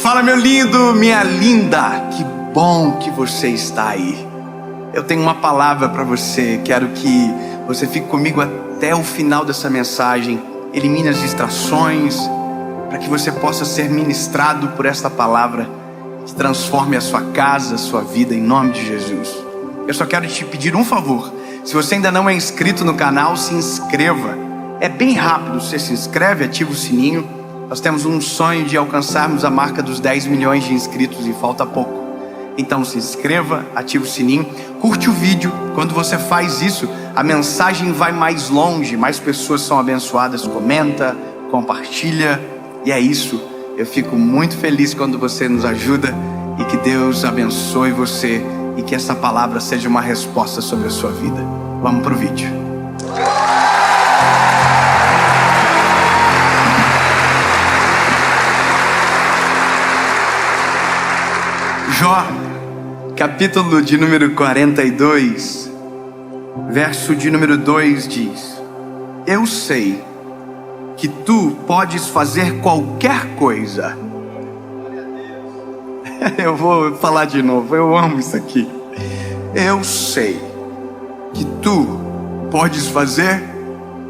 Fala, meu lindo, minha linda, que bom que você está aí. Eu tenho uma palavra para você, quero que você fique comigo até o final dessa mensagem. Elimine as distrações, para que você possa ser ministrado por esta palavra, que transforme a sua casa, a sua vida, em nome de Jesus. Eu só quero te pedir um favor. Se você ainda não é inscrito no canal, se inscreva. É bem rápido, você se inscreve, ativa o sininho. Nós temos um sonho de alcançarmos a marca dos 10 milhões de inscritos e falta pouco. Então se inscreva, ative o sininho, curte o vídeo. Quando você faz isso, a mensagem vai mais longe, mais pessoas são abençoadas. Comenta, compartilha, e é isso. Eu fico muito feliz quando você nos ajuda, e que Deus abençoe você, e que essa palavra seja uma resposta sobre a sua vida. Vamos pro vídeo. Jó, capítulo de número 42, verso de número 2 diz: eu sei que tu podes fazer qualquer coisa. Eu vou falar de novo, eu amo isso aqui. Eu sei que tu podes fazer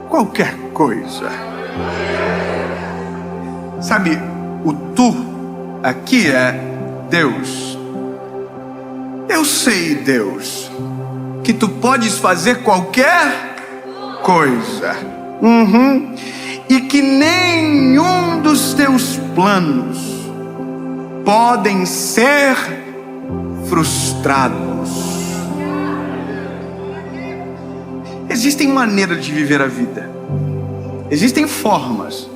qualquer coisa. Sabe, o tu aqui é Deus. Eu sei, Deus, que tu podes fazer qualquer coisa. E que nenhum dos teus planos podem ser frustrados. Existem maneiras de viver a vida. Existem formas.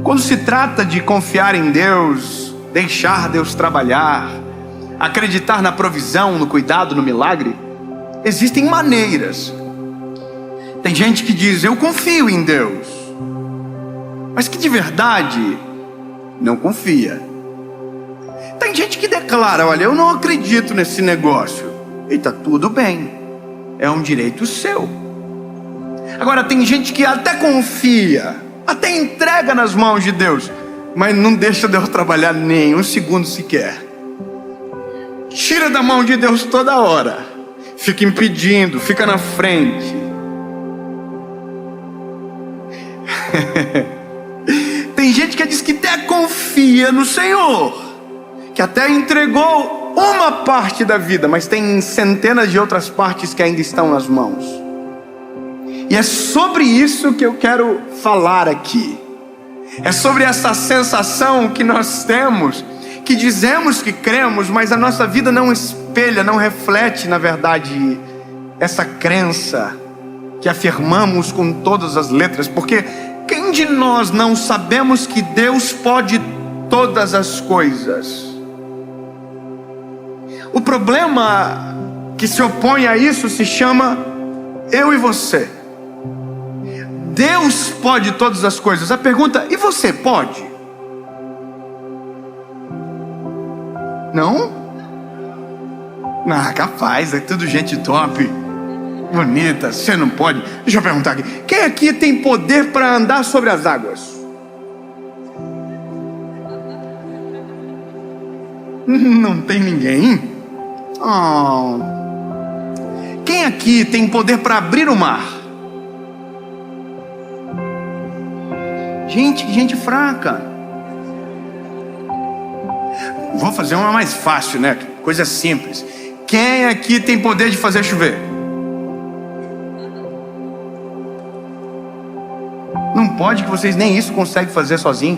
Quando se trata de confiar em Deus, deixar Deus trabalhar, acreditar na provisão, no cuidado, no milagre, existem maneiras. Tem gente que diz: eu confio em Deus, mas que de verdade não confia. Tem gente que declara: olha, eu não acredito nesse negócio, e tá tudo bem, é um direito seu. Agora tem gente que até confia, até entrega nas mãos de Deus, mas não deixa Deus trabalhar nem um segundo sequer. Tira da mão de Deus toda hora, fica impedindo, fica na frente. Tem gente que diz que até confia no Senhor, que até entregou uma parte da vida, mas tem centenas de outras partes que ainda estão nas mãos. E é sobre isso que eu quero falar aqui. É sobre essa sensação que nós temos, que dizemos que cremos, mas a nossa vida não espelha, não reflete, na verdade, essa crença que afirmamos com todas as letras. Porque quem de nós não sabemos que Deus pode todas as coisas? O problema que se opõe a isso se chama eu e você. Deus pode todas as coisas. A pergunta: e você pode? Não? Ah, capaz, é tudo gente top, bonita, você não pode. Deixa eu perguntar aqui: quem aqui tem poder para andar sobre as águas? Não tem ninguém? Oh. Quem aqui tem poder para abrir o mar? Gente fraca. Vou fazer uma mais fácil, né? Coisa simples. Quem aqui tem poder de fazer chover? Não pode, que vocês nem isso conseguem fazer sozinho.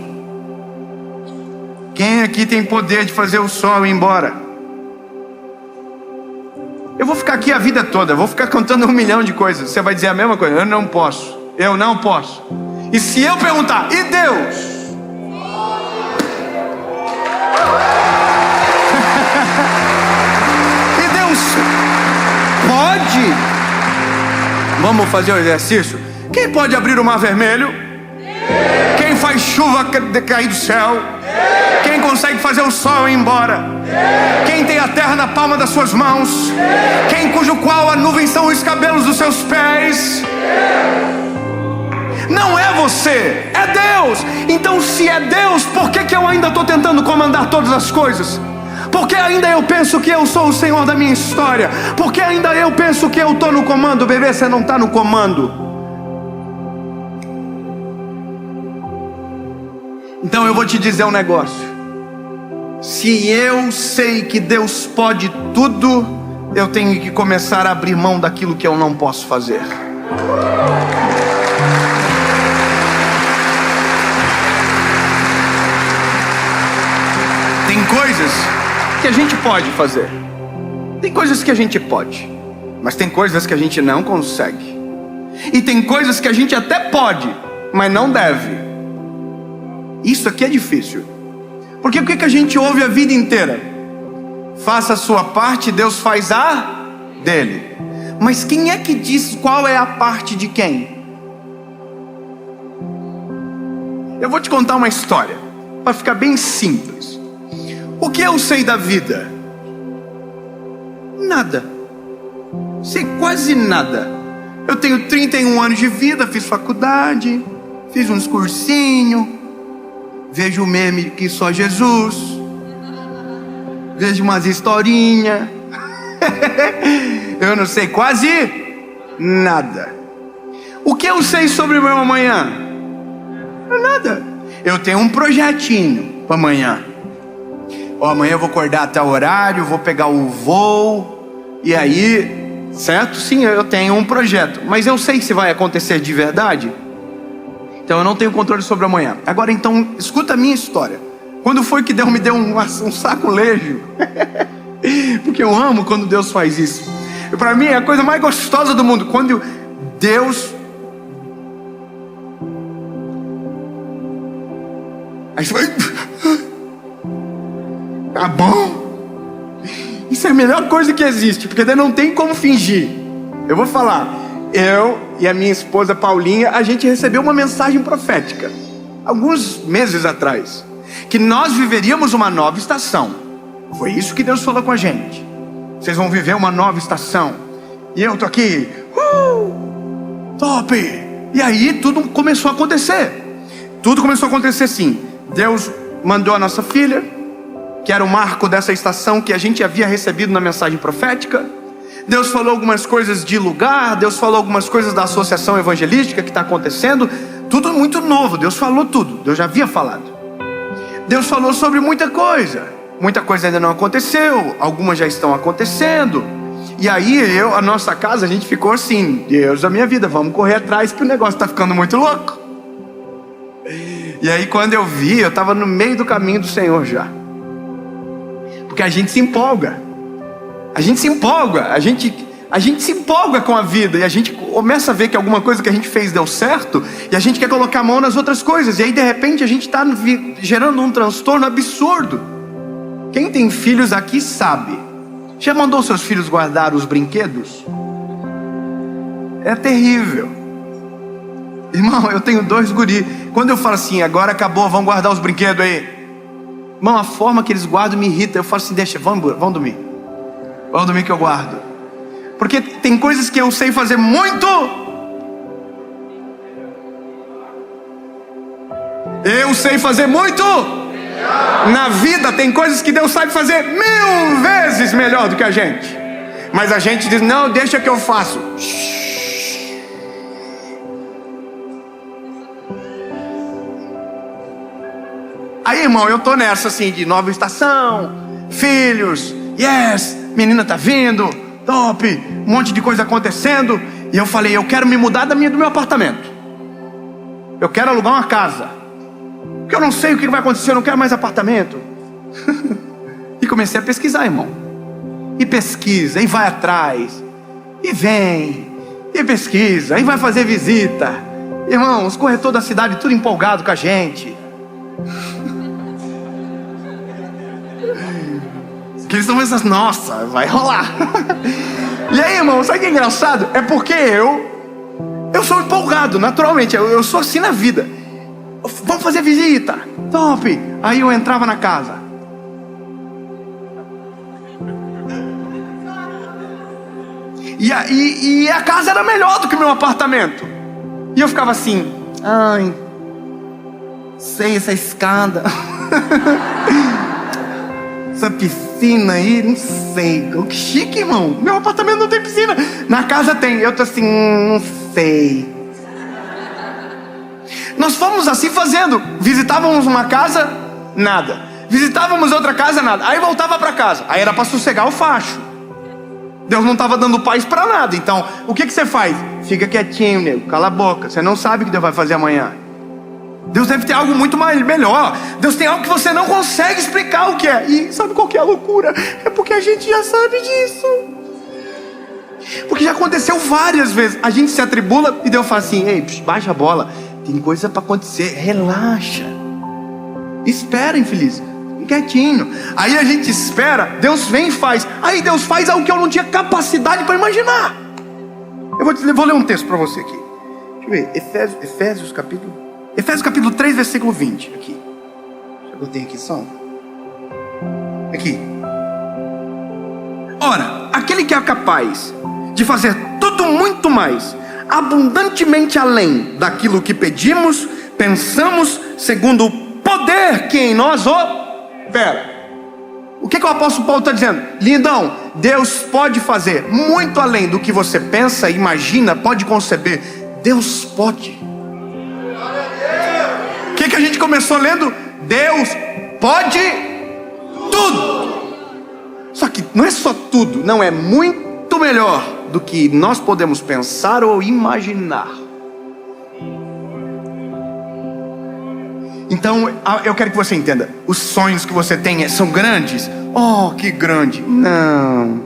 Quem aqui tem poder de fazer o sol ir embora? Eu vou ficar aqui a vida toda, eu vou ficar contando 1 milhão de coisas. Você vai dizer a mesma coisa: eu não posso, eu não posso. E se eu perguntar: e Deus? E Deus pode? Vamos fazer o exercício? Quem pode abrir o mar vermelho? Quem faz chuva cair do céu? Quem consegue fazer o sol ir embora? Quem tem a terra na palma das suas mãos? Quem cujo qual a nuvem são os cabelos dos seus pés? Não é você, é Deus. Então se é Deus, por que eu ainda estou tentando comandar todas as coisas? Por que ainda eu penso que eu sou o Senhor da minha história? Por que ainda eu penso que eu estou no comando? Bebê, você não está no comando. Então eu vou te dizer um negócio. Se eu sei que Deus pode tudo, eu tenho que começar a abrir mão daquilo que eu não posso fazer. Tem coisas que a gente pode fazer. Tem coisas que a gente pode, mas tem coisas que a gente não consegue. E tem coisas que a gente até pode, mas não deve. Isso aqui é difícil. Porque o que a gente ouve a vida inteira? Faça a sua parte, Deus faz a dele. Mas quem é que diz qual é a parte de quem? Eu vou te contar uma história, para ficar bem simples. O que eu sei da vida? Nada. Sei quase nada. Eu tenho 31 anos de vida, fiz faculdade, fiz uns cursinhos, vejo meme que só Jesus, vejo umas historinhas. Eu não sei quase nada. O que eu sei sobre o meu amanhã? Nada. Eu tenho um projetinho para amanhã. Amanhã eu vou acordar até o horário, vou pegar o voo, e aí, certo? Sim, eu tenho um projeto, mas eu sei se vai acontecer de verdade. Então eu não tenho controle sobre o amanhã. Agora então, escuta a minha história. Quando foi que Deus me deu um saculejo? Porque eu amo quando Deus faz isso. Para mim é a coisa mais gostosa do mundo. Quando Deus... Aí você vai... Tá bom? Isso é a melhor coisa que existe, porque não tem como fingir. Eu vou falar. Eu e a minha esposa Paulinha, a gente recebeu uma mensagem profética alguns meses atrás, que nós viveríamos uma nova estação. Foi isso que Deus falou com a gente. Vocês vão viver uma nova estação. E eu tô aqui, top. E aí tudo começou a acontecer. Tudo começou a acontecer sim. Deus mandou a nossa filha, que era o marco dessa estação que a gente havia recebido na mensagem profética. Deus falou algumas coisas de lugar, Deus falou algumas coisas da associação evangelística que está acontecendo. Tudo muito novo, Deus falou tudo, Deus já havia falado. Deus falou sobre muita coisa ainda não aconteceu, algumas já estão acontecendo. E aí a nossa casa, a gente ficou assim, Deus da minha vida, vamos correr atrás que o negócio está ficando muito louco. E aí quando eu vi, eu estava no meio do caminho do Senhor já. Porque a gente se empolga. A gente se empolga, a gente se empolga com a vida, e a gente começa a ver que alguma coisa que a gente fez deu certo, e a gente quer colocar a mão nas outras coisas, e aí de repente a gente está gerando um transtorno absurdo. Quem tem filhos aqui sabe. Já mandou seus filhos guardar os brinquedos? É terrível. Irmão, eu tenho 2 guris. Quando eu falo assim, agora acabou, vamos guardar os brinquedos aí. Irmão, a forma que eles guardam me irrita. Eu falo assim, deixa, vamos dormir. Vamos dormir que eu guardo. Porque tem coisas que eu sei fazer muito. Eu sei fazer muito. Na vida tem coisas que Deus sabe fazer 1000 vezes melhor do que a gente. Mas a gente diz, não, deixa que eu faço. Aí, irmão, eu tô nessa assim, de nova estação, filhos, yes, menina tá vindo, top, um monte de coisa acontecendo. E eu falei, eu quero me mudar do meu apartamento. Eu quero alugar uma casa. Porque eu não sei o que vai acontecer, eu não quero mais apartamento. E comecei a pesquisar, irmão. E pesquisa, e vai atrás, e vem, e pesquisa, e vai fazer visita. Irmão, os corretores da cidade tudo empolgado com a gente. Que eles estão pensando, nossa, vai rolar. E aí, irmão, sabe o que é engraçado? É porque eu sou empolgado, naturalmente. Eu sou assim na vida. Vamos fazer visita, top. Aí eu entrava na casa. E a casa era melhor do que o meu apartamento. E eu ficava assim, Ai, sei, essa escada. Essa piscina aí, não sei. Que chique, irmão. Meu apartamento não tem piscina. Na casa tem. Eu tô assim, não sei. Nós fomos assim fazendo. Visitávamos uma casa, nada. Visitávamos outra casa, nada. Aí voltava para casa. Aí era para sossegar o facho. Deus não estava dando paz para nada. Então, o que você faz? Fica quietinho, nego. Cala a boca. Você não sabe o que Deus vai fazer amanhã. Deus deve ter algo muito melhor. Deus tem algo que você não consegue explicar o que é. E sabe qual que é a loucura? É porque a gente já sabe disso. Porque já aconteceu várias vezes. A gente se atribula e Deus fala assim: ei, baixa a bola. Tem coisa para acontecer. Relaxa. Espera, infeliz. Fique quietinho. Aí a gente espera. Deus vem e faz. Aí Deus faz algo que eu não tinha capacidade para imaginar. Eu vou ler um texto para você aqui. Deixa eu ver. Efésios capítulo 3, versículo 20. Aqui. Eu botei aqui só. Aqui. Ora, aquele que é capaz de fazer tudo muito mais, abundantemente além daquilo que pedimos, pensamos, segundo o poder que em nós opera. O que o apóstolo Paulo está dizendo? Lindão, Deus pode fazer muito além do que você pensa, imagina, pode conceber. Deus pode. O que a gente começou lendo? Deus pode tudo. Só que não é só tudo, não, é muito melhor do que nós podemos pensar ou imaginar. Então, eu quero que você entenda. Os sonhos que você tem são grandes? Oh, que grande. Não.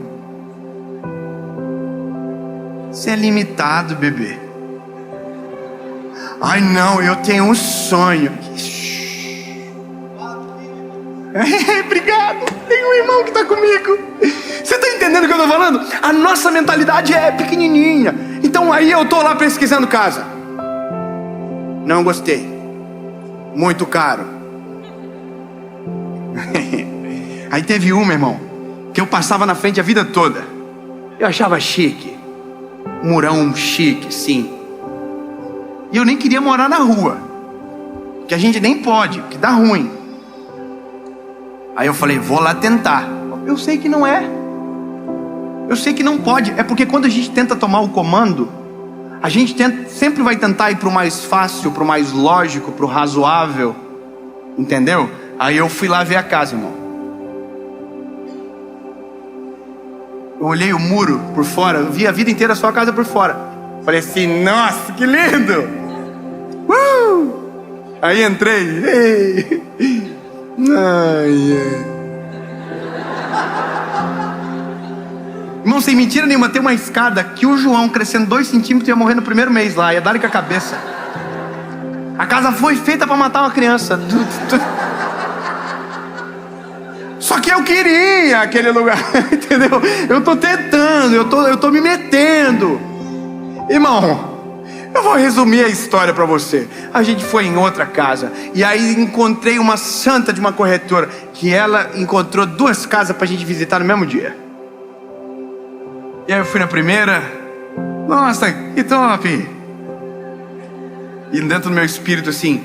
Você é limitado, bebê. Ai não, eu tenho um sonho. Obrigado, tem um irmão que está comigo. Você está entendendo o que eu estou falando? A nossa mentalidade é pequenininha. Então aí eu estou lá pesquisando casa. Não gostei. Muito caro. Aí teve uma, irmão, que eu passava na frente a vida toda. Eu achava chique. Murão chique, sim. E eu nem queria morar na rua, que a gente nem pode, que dá ruim. Aí eu falei, vou lá tentar. Eu sei que não é. Eu sei que não pode. É porque quando a gente tenta tomar o comando, a gente sempre vai tentar ir para o mais fácil, para o mais lógico, para o razoável. Entendeu? Aí eu fui lá ver a casa, irmão. Eu olhei o muro por fora, eu vi a vida inteira só a casa por fora. Falei assim, nossa, que lindo! Aí entrei. Ei. Ai. Irmão, sem mentira nenhuma, tem uma escada que o João, crescendo 2 centímetros, ia morrer no primeiro mês lá, ia dar-lhe com a cabeça. A casa foi feita para matar uma criança. Só que eu queria aquele lugar, entendeu? Eu tô tentando, eu tô me metendo. Irmão, eu vou resumir a história para você. A gente foi em outra casa e aí encontrei uma santa de uma corretora que ela encontrou 2 casas pra gente visitar no mesmo dia. E aí eu fui na primeira. Nossa, que top! E dentro do meu espírito assim,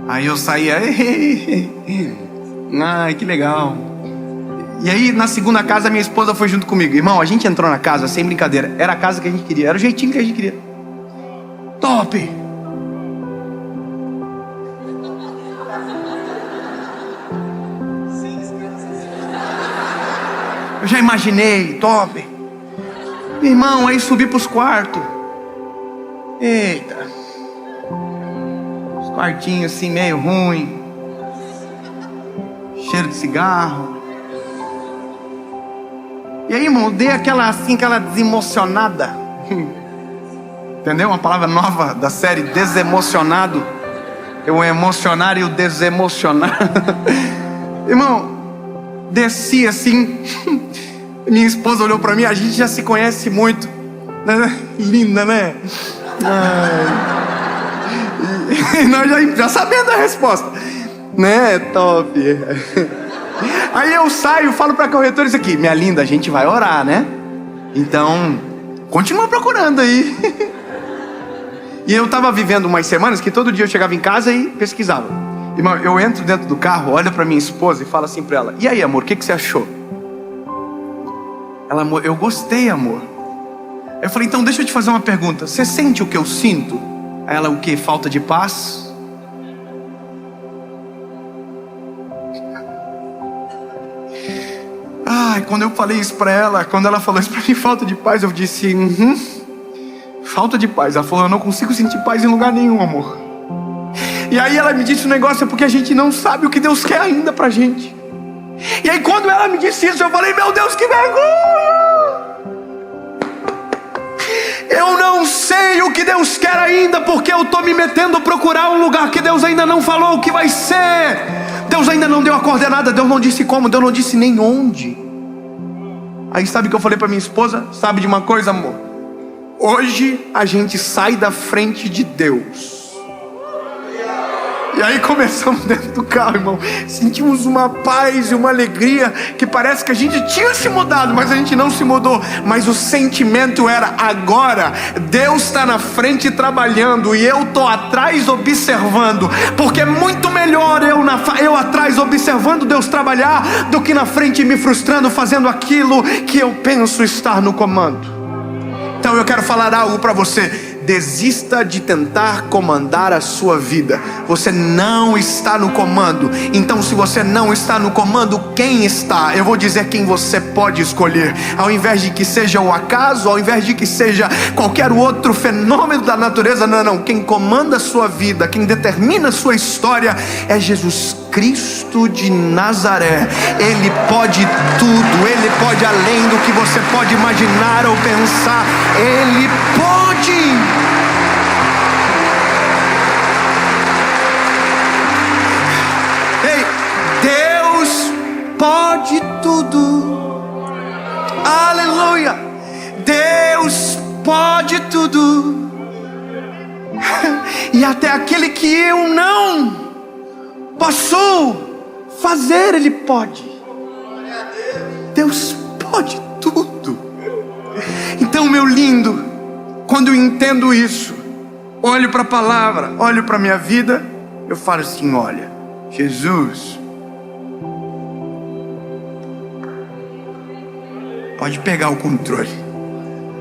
aí eu saía, ai, que legal. E aí na segunda casa minha esposa foi junto comigo. Irmão, a gente entrou na casa sem brincadeira. Era a casa que a gente queria, era o jeitinho que a gente queria. Top! Eu já imaginei, top. Irmão, aí subi pros quartos. Eita. Os quartinhos assim meio ruim. Cheiro de cigarro. E aí, irmão, dei aquela desemocionada. Entendeu? Uma palavra nova da série Desemocionado. O emocionar e o desemocionar. Irmão, desci assim. Minha esposa olhou pra mim. A gente já se conhece muito, né? Linda, né? E nós já sabendo a resposta, né? Top. Aí eu saio, falo pra corretora isso aqui: minha linda, a gente vai orar, né? Então Continua procurando aí. E eu estava vivendo umas semanas que todo dia eu chegava em casa e pesquisava. Irmão, eu entro dentro do carro, olho para minha esposa e falo assim para ela: e aí, amor, o que você achou? Ela: amor, eu gostei, amor. Eu falei: então deixa eu te fazer uma pergunta. Você sente o que eu sinto? Aí ela: o que? Falta de paz? Ai, quando eu falei isso para ela, quando ela falou isso para mim, falta de paz, eu disse: falta de paz. Ela falou: eu não consigo sentir paz em lugar nenhum, amor. E aí ela me disse um negócio: é porque a gente não sabe o que Deus quer ainda pra gente. E aí quando ela me disse isso, eu falei: meu Deus, que vergonha! Eu não sei o que Deus quer ainda, porque eu estou me metendo a procurar um lugar que Deus ainda não falou o que vai ser. Deus ainda não deu a coordenada, Deus não disse como, Deus não disse nem onde. Aí sabe o que eu falei para minha esposa? Sabe de uma coisa, amor? Hoje a gente sai da frente de Deus. E aí começamos dentro do carro, irmão. Sentimos uma paz e uma alegria que parece que a gente tinha se mudado, mas a gente não se mudou. Mas o sentimento era: agora Deus está na frente trabalhando e eu estou atrás observando. Porque é muito melhor eu atrás observando Deus trabalhar do que na frente me frustrando fazendo aquilo que eu penso estar no comando. Então eu quero falar algo para você. Desista de tentar comandar a sua vida. Você não está no comando. Então se você não está no comando, quem está? Eu vou dizer quem você pode escolher. Ao invés de que seja o acaso, ao invés de que seja qualquer outro fenômeno da natureza, não. Quem comanda a sua vida, quem determina a sua história é Jesus Cristo de Nazaré. Ele pode tudo. Ele pode além do que você pode imaginar ou pensar. Ele pode. Pode tudo. Aleluia. Deus pode tudo. E até aquele que eu não posso fazer, Ele pode. Deus pode tudo. Então, meu lindo, quando eu entendo isso, olho para a palavra, olho para a minha vida, eu falo assim: olha, Jesus, pode pegar o controle,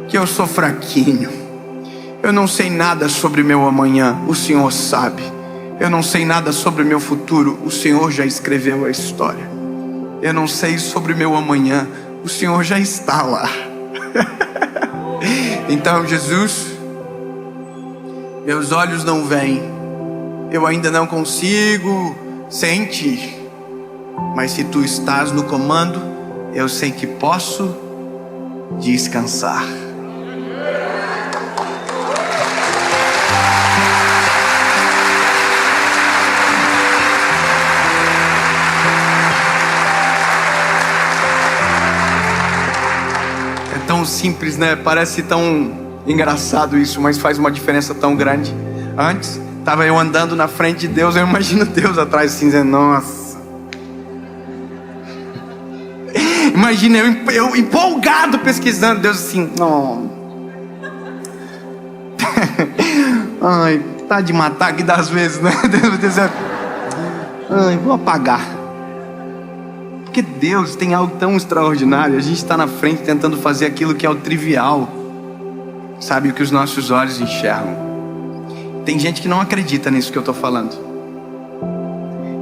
que eu sou fraquinho. Eu não sei nada sobre meu amanhã, o Senhor sabe. Eu não sei nada sobre meu futuro, o Senhor já escreveu a história. Eu não sei sobre meu amanhã, o Senhor já está lá. Então, Jesus, meus olhos não veem, eu ainda não consigo sentir, mas se Tu estás no comando, eu sei que posso descansar. É tão simples, né? Parece tão engraçado isso, mas faz uma diferença tão grande. Antes, estava eu andando na frente de Deus, eu imagino Deus atrás assim, dizendo: nossa. Imagina eu empolgado pesquisando, Deus assim: não. Ai, tá de matar aqui das vezes, né? Deus dizer: ai, vou apagar. Porque Deus tem algo tão extraordinário. A gente está na frente tentando fazer aquilo que é o trivial, sabe, o que os nossos olhos enxergam. Tem gente que não acredita nisso que eu estou falando.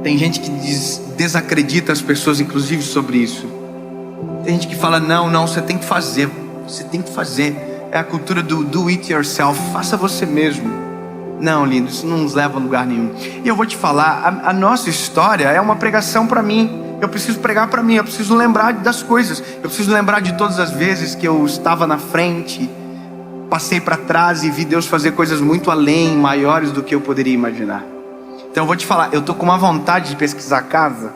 Tem gente que desacredita as pessoas, inclusive, sobre isso. Tem gente que fala: não, você tem que fazer. Você tem que fazer. É a cultura do do it yourself. Faça você mesmo. Não, lindo, isso não nos leva a lugar nenhum. E eu vou te falar, a nossa história é uma pregação para mim. Eu preciso pregar para mim, eu preciso lembrar das coisas. Eu preciso lembrar de todas as vezes que eu estava na frente, passei para trás e vi Deus fazer coisas muito além, maiores do que eu poderia imaginar. Então eu vou te falar, eu tô com uma vontade de pesquisar a casa.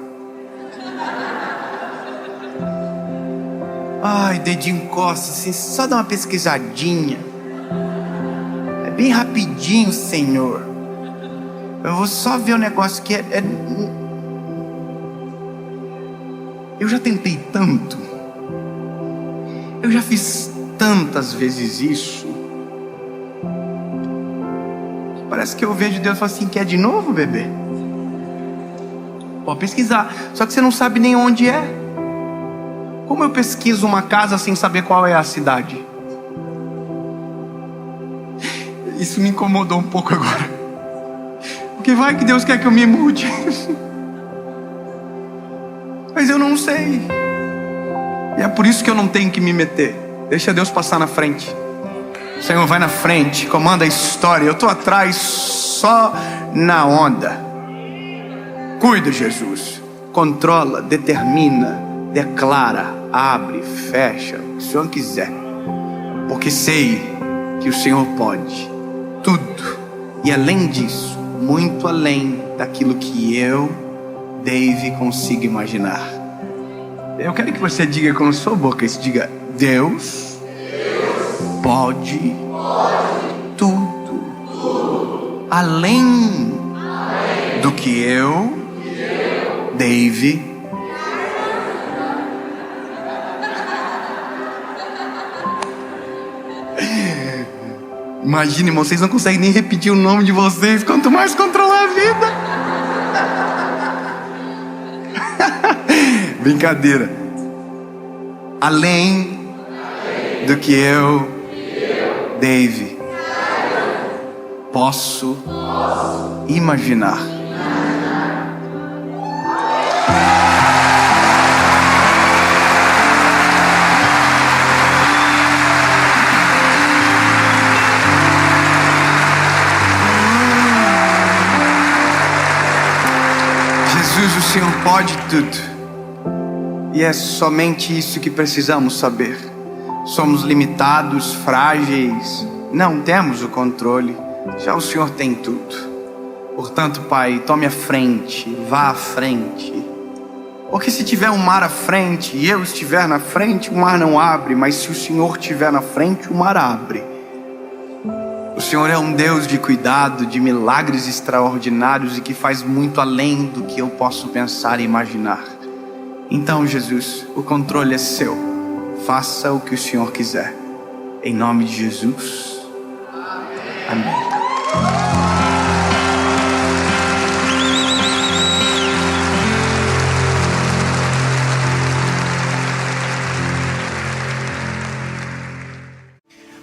Ai, dedinho encosta assim, só dá uma pesquisadinha. É bem rapidinho, Senhor. Eu vou só ver o negócio que eu já tentei tanto. Eu já fiz tantas vezes isso, que parece que eu vejo Deus e falo assim: quer de novo, bebê? Pode pesquisar, só que você não sabe nem onde é. Como eu pesquiso uma casa sem saber qual é a cidade? Isso me incomodou um pouco agora. Porque vai que Deus quer que eu me mude. Mas eu não sei. E é por isso que eu não tenho que me meter. Deixa Deus passar na frente. O Senhor vai na frente, comanda a história. Eu estou atrás só na onda. Cuida, Jesus. Controla, determina, declara, abre, fecha, o que o Senhor quiser. Porque sei que o Senhor pode tudo. E além disso, muito além daquilo que eu, Dave, consigo imaginar. Eu quero que você diga com a sua boca isso. Diga: Deus pode tudo. Além do que eu, Dave, imagine, irmão, vocês não conseguem nem repetir o nome de vocês, quanto mais controlar a vida. Brincadeira. Além do que eu, Dave, posso imaginar. Jesus, o Senhor pode tudo. E é somente isso que precisamos saber. Somos limitados, frágeis, não temos o controle. Já o Senhor tem tudo. Portanto, Pai, tome a frente, vá à frente. Porque se tiver um mar à frente e eu estiver na frente, o mar não abre. Mas se o Senhor estiver na frente, o mar abre. O Senhor é um Deus de cuidado, de milagres extraordinários e que faz muito além do que eu posso pensar e imaginar. Então, Jesus, o controle é seu. Faça o que o Senhor quiser. Em nome de Jesus. Amém.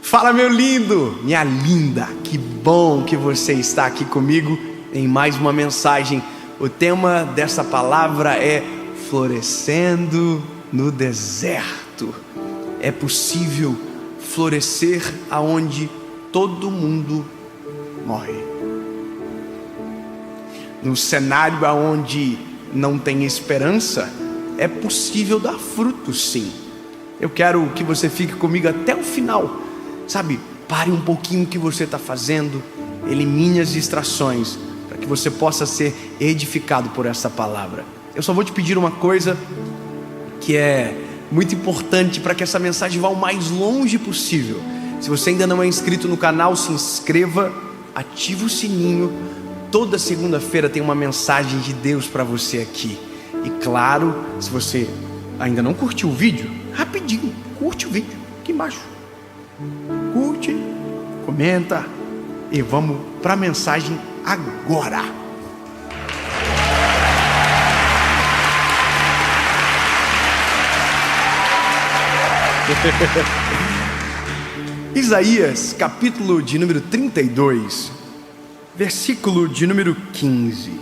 Fala, meu lindo, minha linda. Que bom que você está aqui comigo em mais uma mensagem. O tema dessa palavra é florescendo no deserto. É possível florescer aonde todo mundo morre. No cenário aonde não tem esperança, é possível dar frutos, sim. Eu quero que você fique comigo até o final. Sabe, pare um pouquinho o que você está fazendo, elimine as distrações, para que você possa ser edificado por essa palavra. Eu só vou te pedir uma coisa que é muito importante para que essa mensagem vá o mais longe possível. Se você ainda não é inscrito no canal, se inscreva, ative o sininho. Toda segunda-feira tem uma mensagem de Deus para você aqui. E claro, se você ainda não curtiu o vídeo, rapidinho, curte o vídeo aqui embaixo. Curte, comenta e vamos para a mensagem agora. Isaías, capítulo de número 32, versículo de número 15.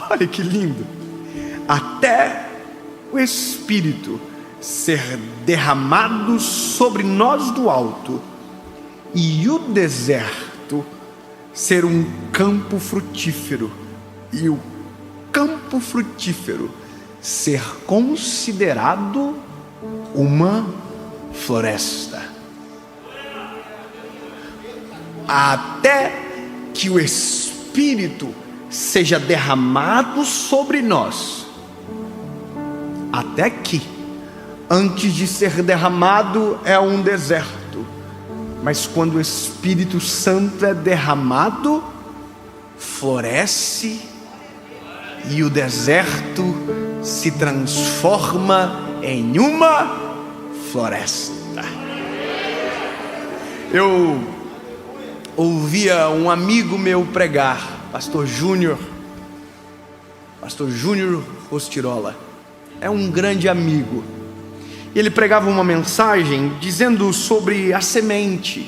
Olha que lindo. Até o Espírito ser derramado sobre nós do alto, e o deserto ser um campo frutífero, e o campo frutífero ser considerado uma floresta. Até que o Espírito seja derramado sobre nós. Até que, antes de ser derramado, é um deserto. Mas quando o Espírito Santo é derramado, floresce, e o deserto se transforma em uma floresta. Eu ouvia um amigo meu pregar, pastor Júnior Rostirola. É um grande amigo. Ele pregava uma mensagem dizendo sobre a semente,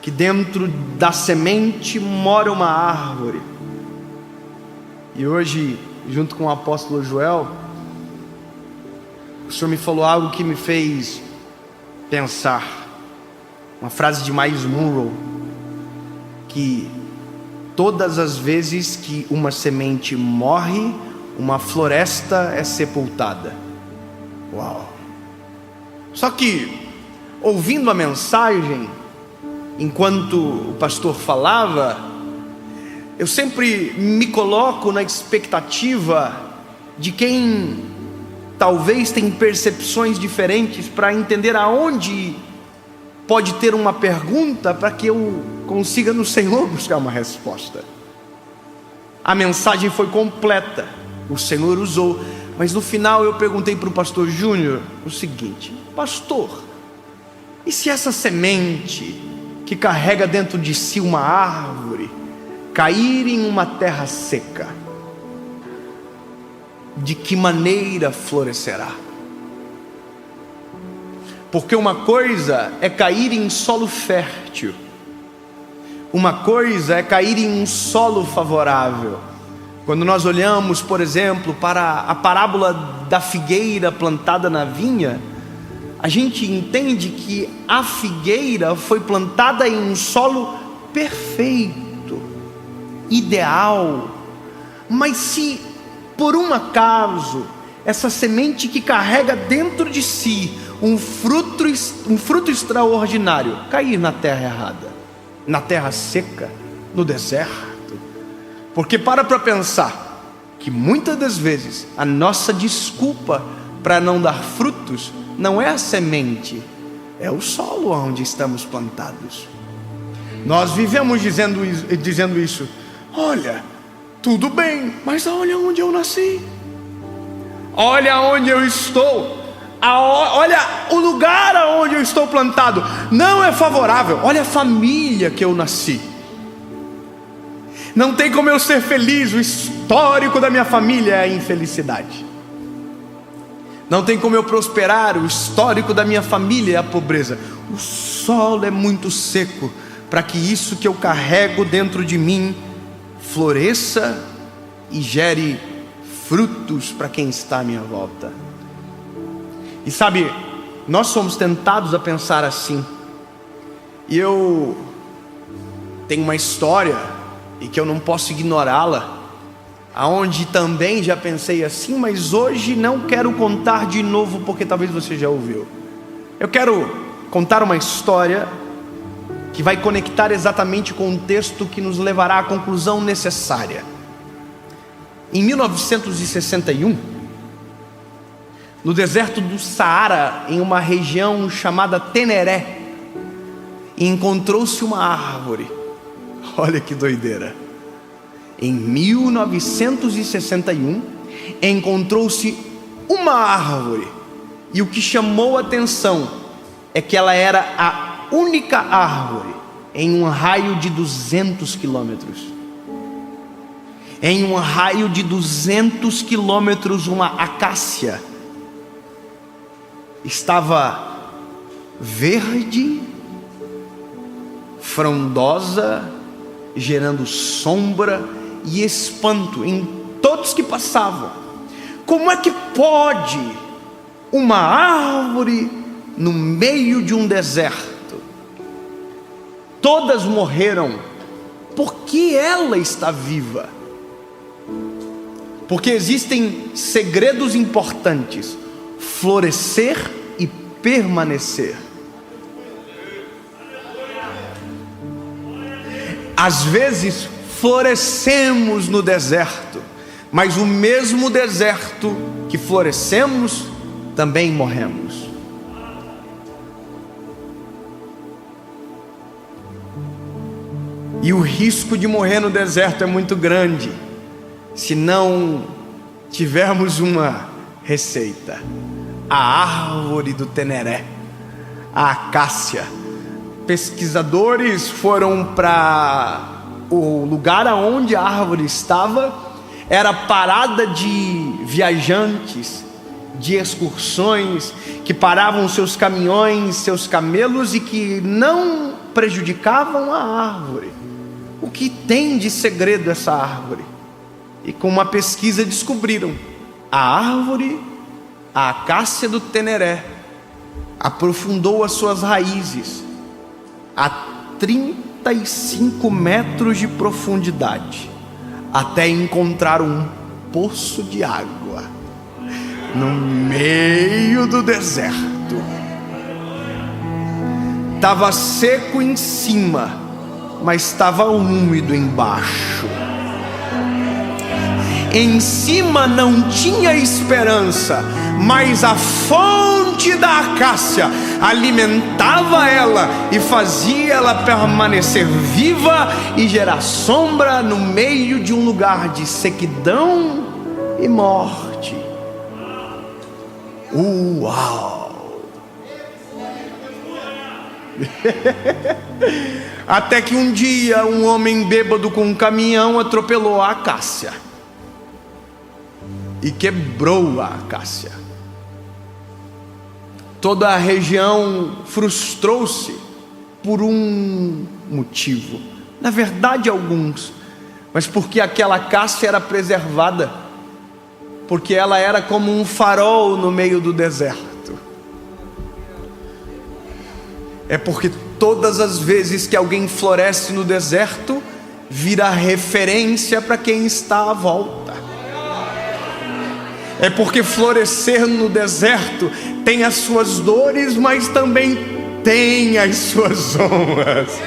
que dentro da semente mora uma árvore. E hoje, junto com o apóstolo Joel, o Senhor me falou algo que me fez pensar. Uma frase de Miles Monroe, que todas as vezes que uma semente morre, uma floresta é sepultada. Uau! Só que, ouvindo a mensagem, enquanto o pastor falava, eu sempre me coloco na expectativa de quem talvez tem percepções diferentes para entender aonde pode ter uma pergunta para que eu consiga no Senhor buscar uma resposta. A mensagem foi completa, o Senhor usou, mas no final eu perguntei para o pastor Júnior o seguinte: pastor, e se essa semente que carrega dentro de si uma árvore cair em uma terra seca, de que maneira florescerá? Porque uma coisa é cair em solo fértil, uma coisa é cair em um solo favorável. Quando nós olhamos, por exemplo, para a parábola da figueira plantada na vinha, a gente entende que a figueira foi plantada em um solo perfeito, ideal. Mas se por um acaso essa semente que carrega dentro de si um fruto extraordinário cair na terra errada, na terra seca, no deserto, porque para pensar que muitas das vezes a nossa desculpa para não dar frutos não é a semente, é o solo onde estamos plantados. Nós vivemos dizendo isso: olha, tudo bem, mas olha onde eu nasci, olha onde eu estou, olha o lugar aonde eu estou plantado, não é favorável, olha a família que eu nasci, não tem como eu ser feliz, o histórico da minha família é a infelicidade, não tem como eu prosperar, o histórico da minha família é a pobreza, o solo é muito seco para que isso que eu carrego dentro de mim floresça e gere frutos para quem está à minha volta. E sabe, nós somos tentados a pensar assim. E eu tenho uma história, e que eu não posso ignorá-la, aonde também já pensei assim, mas hoje não quero contar de novo, porque talvez você já ouviu. Eu quero contar uma história que vai conectar exatamente com o texto que nos levará à conclusão necessária. Em 1961, no deserto do Saara, em uma região chamada Teneré, encontrou-se uma árvore. Olha que doideira! Em 1961, encontrou-se uma árvore, e o que chamou a atenção é que ela era a única árvore em um raio de 200 quilômetros. Em um raio de 200 quilômetros, uma acácia estava verde, frondosa, gerando sombra e espanto em todos que passavam. Como é que pode uma árvore no meio de um deserto? Todas morreram, por que ela está viva? Porque existem segredos importantes: florescer e permanecer. Às vezes florescemos no deserto, mas o mesmo deserto que florescemos, também morremos. E o risco de morrer no deserto é muito grande, se não tivermos uma receita: a árvore do Teneré, a acácia. pesquisadores foram para o lugar aonde a árvore estava. Era parada de viajantes, de excursões, que paravam seus caminhões, seus camelos, e que não prejudicavam a árvore. O que tem de segredo essa árvore? E com uma pesquisa descobriram: a árvore, a acácia do Teneré, aprofundou as suas raízes a 35 metros de profundidade, até encontrar um poço de água no meio do deserto. Estava seco em cima, mas estava úmido embaixo. Em cima não tinha esperança, mas a fonte da acácia alimentava ela e fazia ela permanecer viva e gerar sombra no meio de um lugar de sequidão e morte. Uau! Até que um dia um homem bêbado com um caminhão atropelou a acácia e quebrou a acácia. Toda a região frustrou-se por um motivo, na verdade alguns, mas porque aquela acácia era preservada, porque ela era como um farol no meio do deserto. É porque todas as vezes que alguém floresce no deserto, vira referência para quem está à volta. É porque florescer no deserto tem as suas dores, mas também tem as suas honras.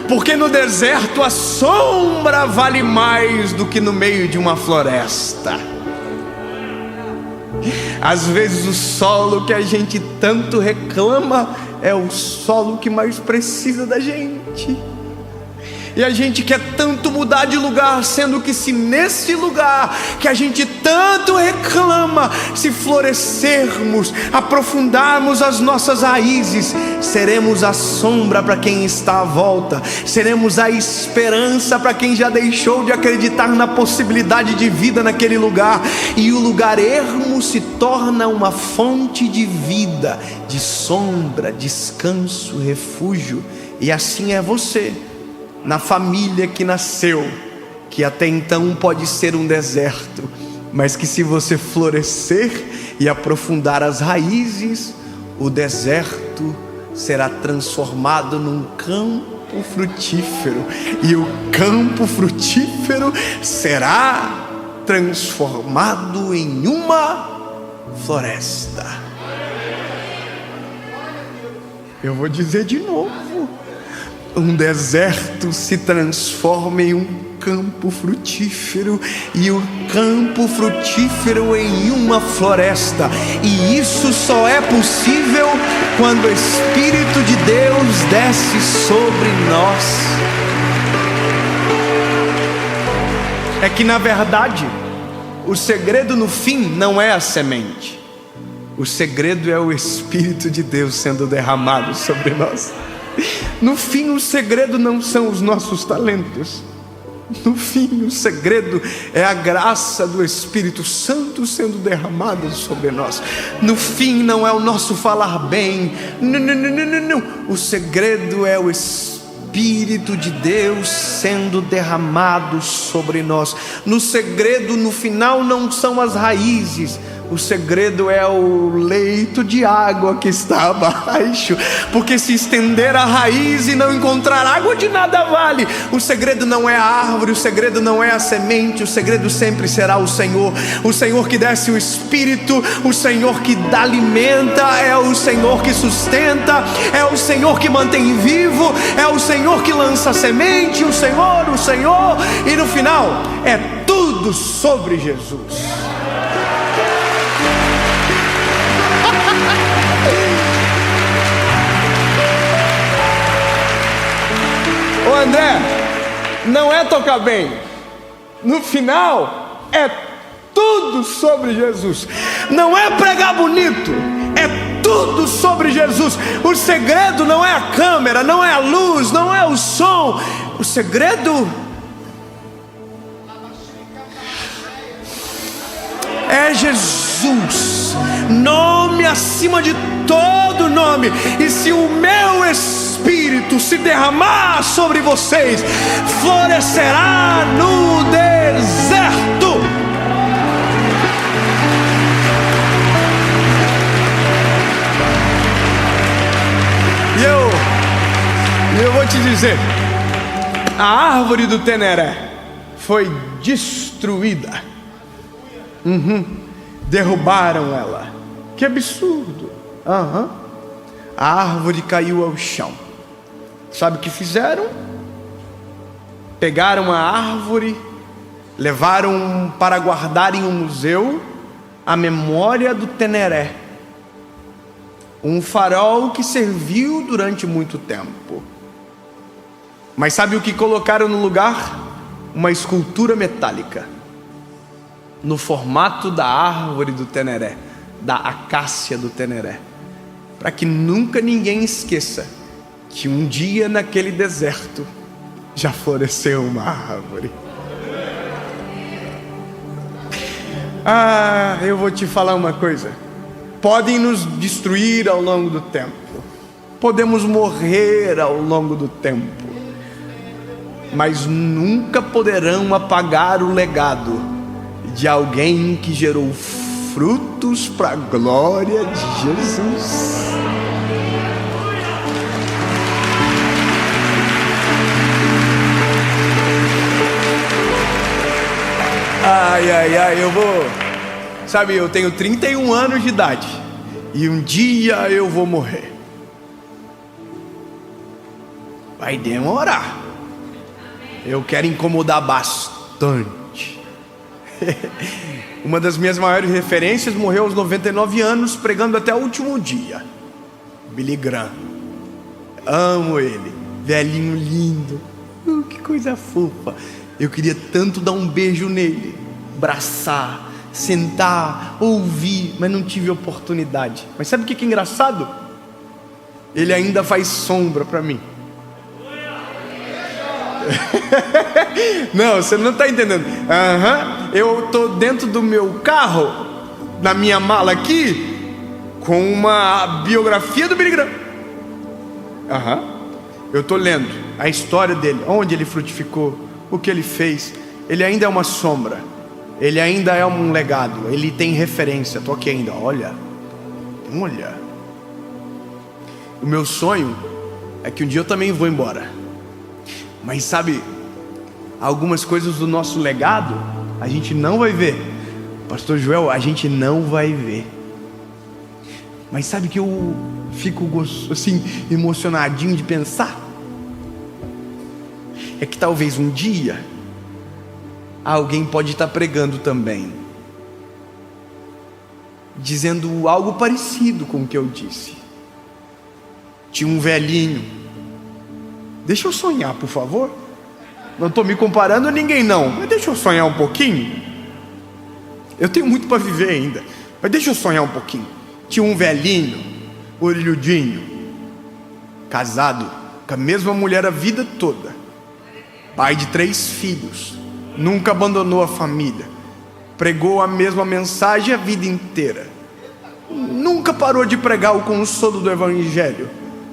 Porque no deserto a sombra vale mais do que no meio de uma floresta. Às vezes o solo que a gente tanto reclama é o solo que mais precisa da gente. E a gente quer tanto mudar de lugar, sendo que se nesse lugar que a gente tanto reclama, se florescermos, aprofundarmos as nossas raízes, seremos a sombra para quem está à volta, seremos a esperança para quem já deixou de acreditar na possibilidade de vida naquele lugar, e o lugar ermo se torna uma fonte de vida, de sombra, descanso, refúgio. E assim é você, na família que nasceu, que até então pode ser um deserto, mas que se você florescer e aprofundar as raízes, o deserto será transformado num campo frutífero, e o campo frutífero será transformado em uma floresta. Eu vou dizer de novo: um deserto se transforma em um campo frutífero, e o campo frutífero em uma floresta. E isso só é possível quando o Espírito de Deus desce sobre nós. É que na verdade o segredo no fim não é a semente. O segredo é o Espírito de Deus sendo derramado sobre nós. No fim, o segredo não são os nossos talentos. No fim, o segredo é a graça do Espírito Santo sendo derramada sobre nós. No fim, não é o nosso falar bem. Não. O segredo é o Espírito de Deus sendo derramado sobre nós. No segredo, no final, não são as raízes. O segredo é o leito de água que está abaixo, porque se estender a raiz e não encontrar água, de nada vale. O segredo não é a árvore, o segredo não é a semente, o segredo sempre será o Senhor que desce o Espírito, o Senhor que dá alimenta, é o Senhor que sustenta, é o Senhor que mantém vivo, é o Senhor que lança a semente, o Senhor, e no final é tudo sobre Jesus. Ô André, não é tocar bem. No final é tudo sobre Jesus. Não é pregar bonito, é tudo sobre Jesus. O segredo não é a câmera, não é a luz, não é o som. O segredo é Jesus, nome acima de todo nome. E se o meu Espírito se derramar sobre vocês, florescerá no deserto. E eu vou te dizer, a árvore do Teneré foi destruída. Derrubaram ela. Que absurdo. A árvore caiu ao chão. Sabe o que fizeram? Pegaram a árvore, levaram para guardar em um museu a memória do Teneré, um farol que serviu durante muito tempo. Mas sabe o que colocaram no lugar? Uma escultura metálica no formato da árvore do Teneré, da acácia do Teneré, para que nunca ninguém esqueça que um dia naquele deserto já floresceu uma árvore. Eu vou te falar uma coisa: podem nos destruir ao longo do tempo, podemos morrer ao longo do tempo, mas nunca poderão apagar o legado de alguém que gerou frutos para a glória de Jesus. Eu tenho 31 anos de idade e um dia eu vou morrer. Vai demorar. Eu quero incomodar bastante. Uma das minhas maiores referências morreu aos 99 anos, pregando até o último dia. Billy Graham. Amo ele. Velhinho lindo. Que coisa fofa. Eu queria tanto dar um beijo nele, abraçar, sentar, ouvir, mas não tive oportunidade. Mas sabe o que é engraçado? Ele ainda faz sombra para mim. Não, você não está entendendo. Eu estou dentro do meu carro, na minha mala aqui, com uma biografia do Billy Graham. Eu estou lendo a história dele, onde ele frutificou, o que ele fez. Ele ainda é uma sombra, ele ainda é um legado, ele tem referência. Estou aqui ainda, olha. O meu sonho é que um dia eu também vou embora. Mas sabe, algumas coisas do nosso legado a gente não vai ver. Pastor Joel, a gente não vai ver. Mas sabe que eu fico assim emocionadinho de pensar? É que talvez um dia alguém pode estar pregando também, dizendo algo parecido com o que eu disse. Tinha um velhinho. Deixa eu sonhar, por favor. Não estou me comparando a ninguém não, mas deixa eu sonhar um pouquinho. Eu tenho muito para viver ainda, mas deixa eu sonhar um pouquinho. Tinha um velhinho, orelhudinho, casado com a mesma mulher a vida toda, pai de 3 filhos, nunca abandonou a família, pregou a mesma mensagem a vida inteira, nunca parou de pregar o consolo do Evangelho,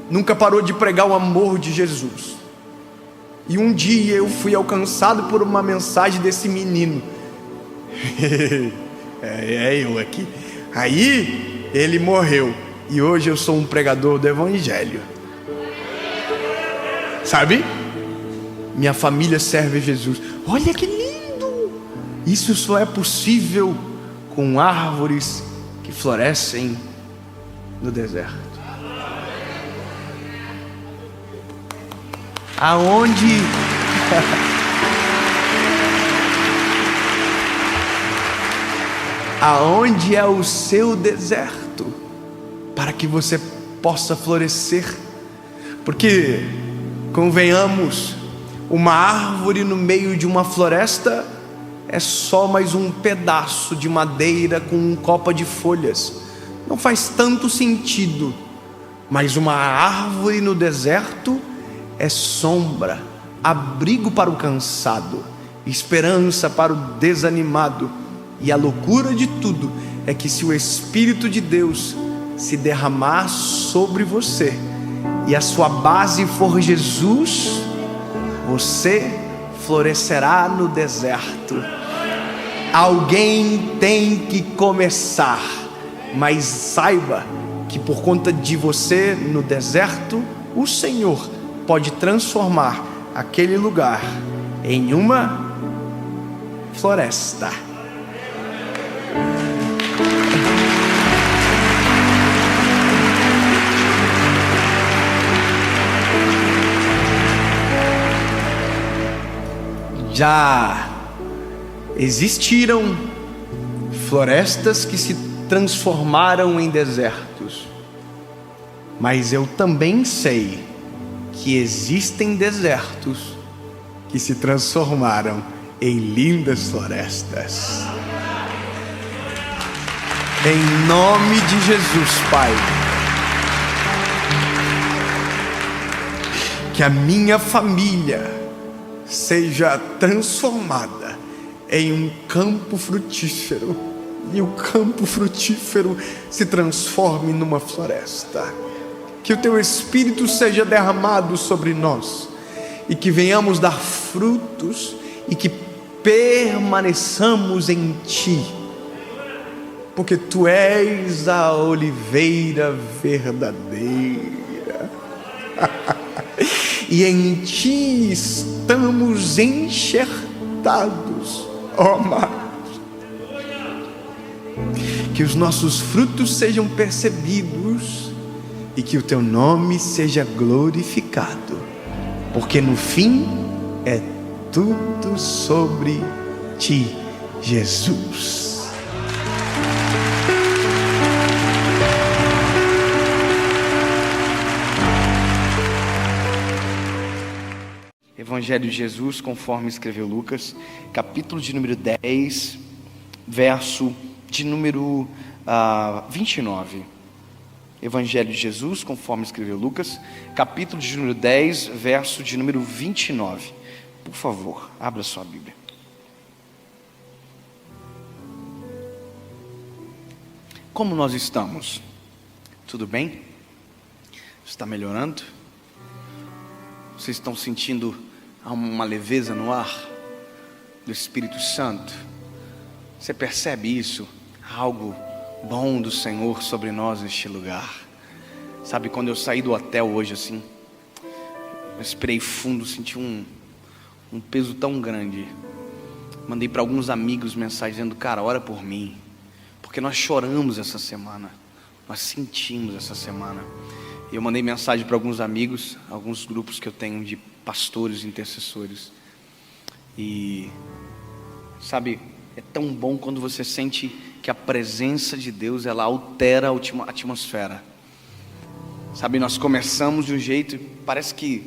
nunca parou de pregar o amor de Jesus. E um dia eu fui alcançado por uma mensagem desse menino. Eu aqui. Aí ele morreu e hoje eu sou um pregador do Evangelho. Sabe? Minha família serve a Jesus. Olha que lindo! Isso só é possível com árvores que florescem no deserto. Aonde é o seu deserto, para que você possa florescer? Porque, convenhamos, uma árvore no meio de uma floresta é só mais um pedaço de madeira com um copa de folhas. não faz tanto sentido. Mas uma árvore no deserto é sombra, abrigo para o cansado, esperança para o desanimado. E a loucura de tudo é que se o Espírito de Deus se derramar sobre você e a sua base for Jesus, você florescerá no deserto. Alguém tem que começar, mas saiba que por conta de você no deserto, o Senhor pode transformar aquele lugar em uma floresta. Já existiram florestas que se transformaram em desertos, mas eu também sei que existem desertos que se transformaram em lindas florestas. Em nome de Jesus, Pai, que a minha família seja transformada em um campo frutífero, e o campo frutífero se transforme numa floresta. Que o Teu Espírito seja derramado sobre nós, e que venhamos dar frutos, e que permaneçamos em Ti, porque Tu és a oliveira verdadeira. E em Ti estamos enxertados, ó amado. Que os nossos frutos sejam percebidos e que o Teu nome seja glorificado, porque no fim é tudo sobre Ti, Jesus. Evangelho de Jesus, conforme escreveu Lucas, capítulo de número 10, verso de número 29. Evangelho de Jesus, conforme escreveu Lucas, capítulo de número 10, verso de número 29. Por favor, abra sua Bíblia. Como nós estamos? Tudo bem? Está melhorando? Vocês estão sentindo uma leveza no ar do Espírito Santo? Você percebe isso? Algo bom do Senhor sobre nós neste lugar. Sabe, quando eu saí do hotel hoje assim, respirei fundo, senti um peso tão grande. Mandei para alguns amigos mensagem dizendo: cara, ora por mim, porque nós choramos essa semana, nós sentimos essa semana. E eu mandei mensagem para alguns amigos, alguns grupos que eu tenho de pastores, intercessores. E sabe, é tão bom quando você sente que a presença de Deus, ela altera a atmosfera. Sabe, nós começamos de um jeito, parece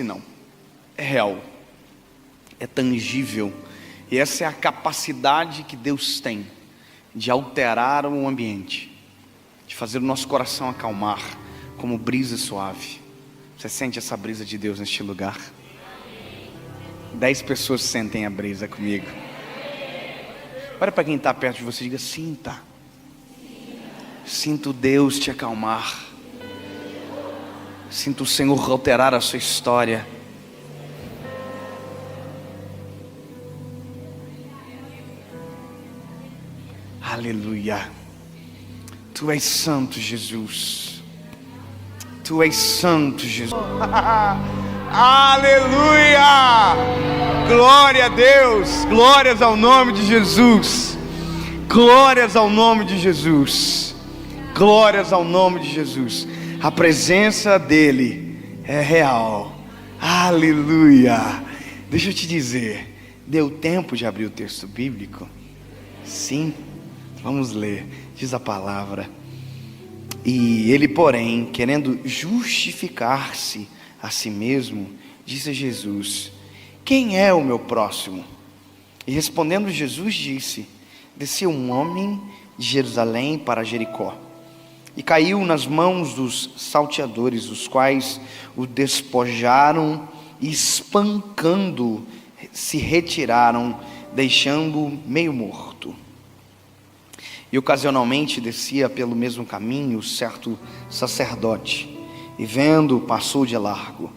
não, é real, é tangível. E essa é a capacidade que Deus tem de alterar o ambiente, de fazer o nosso coração acalmar, como brisa suave. Você sente essa brisa de Deus neste lugar? 10 pessoas sentem a brisa comigo. Olha para quem está perto de você e diga: sinta. Sinto Deus te acalmar. Sinto o Senhor alterar a sua história. Aleluia. Tu és santo, Jesus. Tu és santo, Jesus. Aleluia! Glória a Deus. Glórias ao nome de Jesus. Glórias ao nome de Jesus. Glórias ao nome de Jesus. A presença dele é real. Aleluia. Deixa eu te dizer, deu tempo de abrir o texto bíblico? Sim. Vamos ler. Diz a palavra: e ele, porém, querendo justificar-se a si mesmo, disse a Jesus: quem é o meu próximo? E respondendo Jesus disse: descia um homem de Jerusalém para Jericó e caiu nas mãos dos salteadores, os quais o despojaram e, espancando, se retiraram, deixando-o meio morto. E ocasionalmente descia pelo mesmo caminho certo sacerdote, e vendo, passou de largo.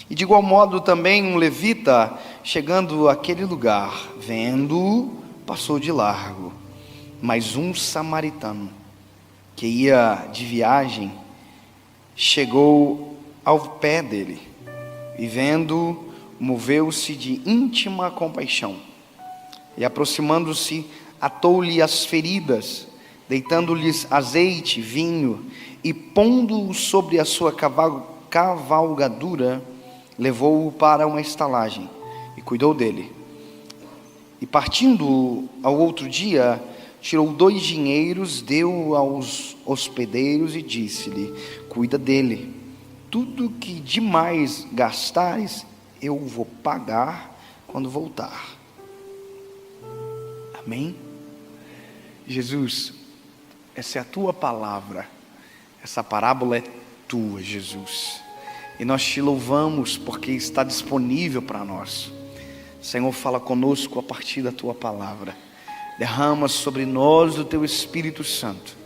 E de igual modo também um levita, chegando àquele lugar, vendo, passou de largo. Mas um samaritano, que ia de viagem, chegou ao pé dele, e vendo, moveu-se de íntima compaixão, e aproximando-se, atou-lhe as feridas, deitando-lhes azeite, vinho, e pondo-o sobre a sua cavalgadura, levou-o para uma estalagem, e cuidou dele. E partindo ao outro dia, tirou 2 dinheiros, deu aos hospedeiros e disse-lhe: cuida dele, tudo que demais gastares, eu vou pagar quando voltar. Amém? Jesus, essa é a tua palavra, essa parábola é tua, Jesus, e nós te louvamos porque está disponível para nós. Senhor, fala conosco a partir da tua palavra, derrama sobre nós o teu Espírito Santo,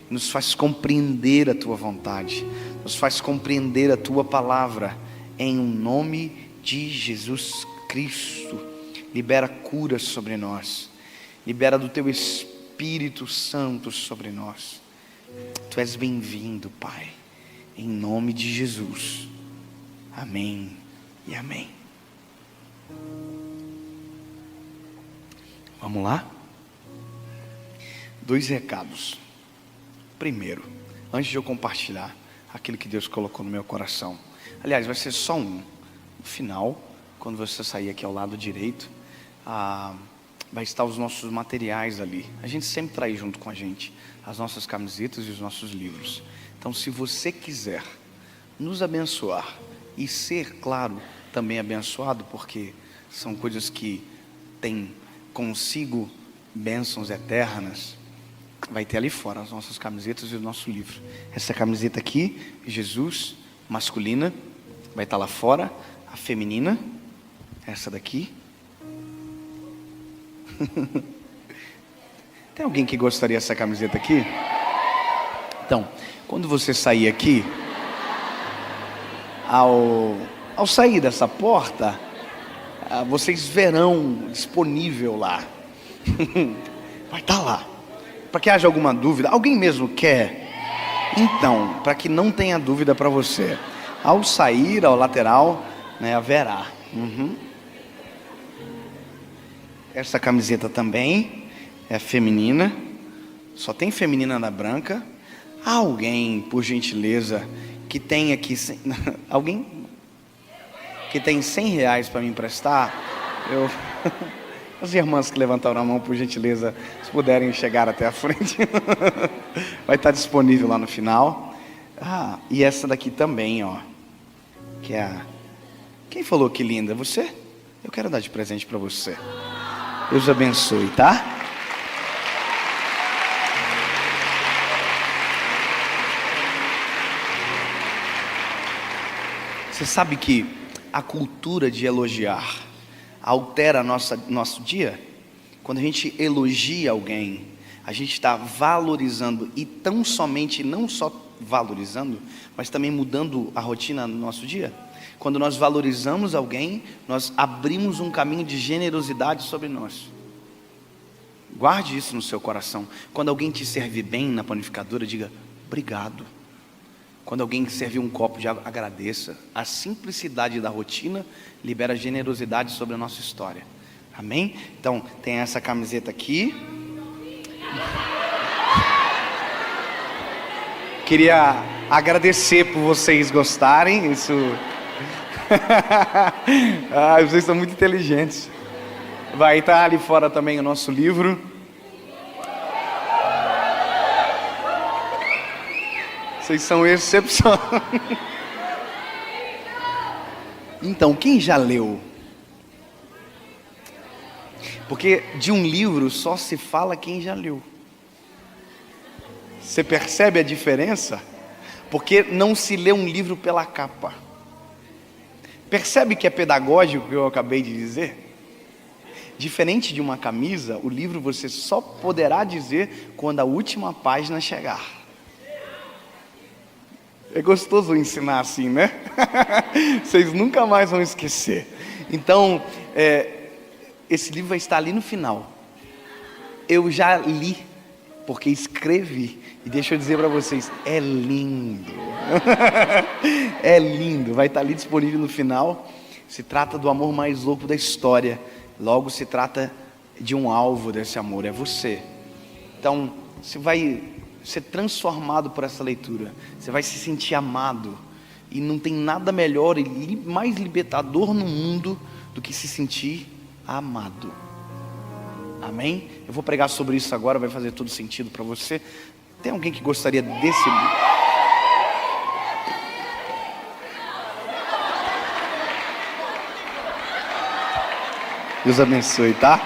e nos faz compreender a tua vontade, nos faz compreender a tua palavra, em nome de Jesus Cristo. Libera cura sobre nós, libera do teu Espírito Santo sobre nós. Tu és bem-vindo, Pai, em nome de Jesus. Amém e amém. Vamos lá? 2 recados. Primeiro, antes de eu compartilhar aquilo que Deus colocou no meu coração, aliás, vai ser só um. No final, quando você sair aqui ao lado direito, vai estar os nossos materiais ali. A gente sempre traz junto com a gente as nossas camisetas e os nossos livros. Então, se você quiser nos abençoar e ser, claro, também abençoado, porque são coisas que têm consigo bênçãos eternas, vai ter ali fora as nossas camisetas e o nosso livro. Essa camiseta aqui, Jesus, masculina, vai estar lá fora. A feminina, essa daqui. Tem alguém que gostaria dessa camiseta aqui? Então, quando você sair aqui, ao sair dessa porta, vocês verão disponível lá. Vai estar lá. Para que haja alguma dúvida, alguém mesmo quer? Então, para que não tenha dúvida para você, ao sair ao lateral, haverá. Essa camiseta também é feminina, só tem feminina na branca. Há alguém, por gentileza, que tem aqui, alguém que tem R$100 para me emprestar? As irmãs que levantaram a mão, por gentileza, se puderem chegar até a frente, vai estar disponível lá no final. E essa daqui também, ó, que é a... Quem falou que linda? Você? Eu quero dar de presente para você. Deus abençoe, tá? Você sabe que a cultura de elogiar altera nosso dia? Quando a gente elogia alguém, a gente está valorizando, e não só valorizando, mas também mudando a rotina no nosso dia. Quando nós valorizamos alguém, nós abrimos um caminho de generosidade sobre nós. Guarde isso no seu coração. Quando alguém te servir bem na panificadora, diga obrigado. Quando alguém servir um copo de água, agradeça. A simplicidade da rotina libera generosidade sobre a nossa história. Amém? Então, tem essa camiseta aqui. Queria agradecer por vocês gostarem. Isso... vocês são muito inteligentes. Vai estar ali fora também o nosso livro. Vocês são excepcionais. Então, quem já leu? Porque de um livro só se fala quem já leu. Você percebe a diferença? Porque não se lê um livro pela capa. Percebe que é pedagógico o que eu acabei de dizer? Diferente de uma camisa, o livro você só poderá dizer quando a última página chegar. É gostoso ensinar assim, né? Vocês nunca mais vão esquecer. Então, esse livro vai estar ali no final. Eu já li, porque escrevi. E deixa eu dizer para vocês, é lindo. É lindo, vai estar ali disponível no final. Se trata do amor mais louco da história. Logo se trata de um alvo desse amor, é você. Então, você vai ser transformado por essa leitura. Você vai se sentir amado. E não tem nada melhor e mais libertador no mundo do que se sentir amado. Amém? Eu vou pregar sobre isso agora, vai fazer todo sentido para você. Tem alguém que gostaria desse livro? Deus abençoe, tá?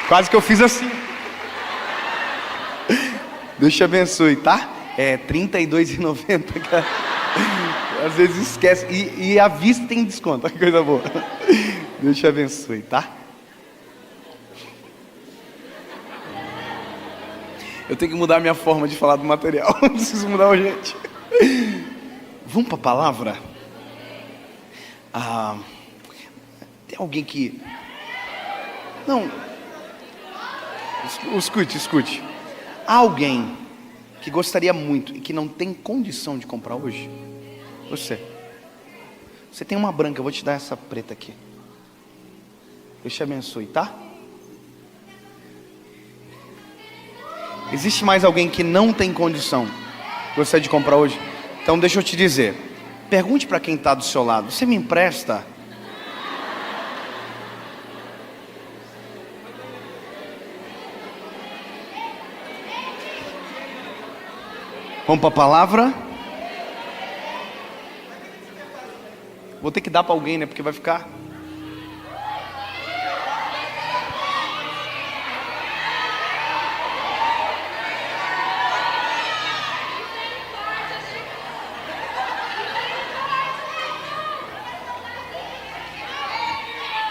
Quase que eu fiz assim. Deus te abençoe, tá? É R$32,90, cara. Às vezes esquece. E a vista tem desconto, que coisa boa. Deus te abençoe, tá? Eu tenho que mudar minha forma de falar do material. Preciso mudar urgente. Vamos para a palavra? Tem alguém que... Não. Escute. Há alguém que gostaria muito e que não tem condição de comprar hoje? Você tem uma branca, eu vou te dar essa preta aqui. Deus te abençoe, tá? Existe mais alguém que não tem condição, gostaria de comprar hoje? Então deixa eu te dizer, pergunte para quem está do seu lado, você me empresta? Vamos para a palavra? Vou ter que dar para alguém, né? Porque vai ficar...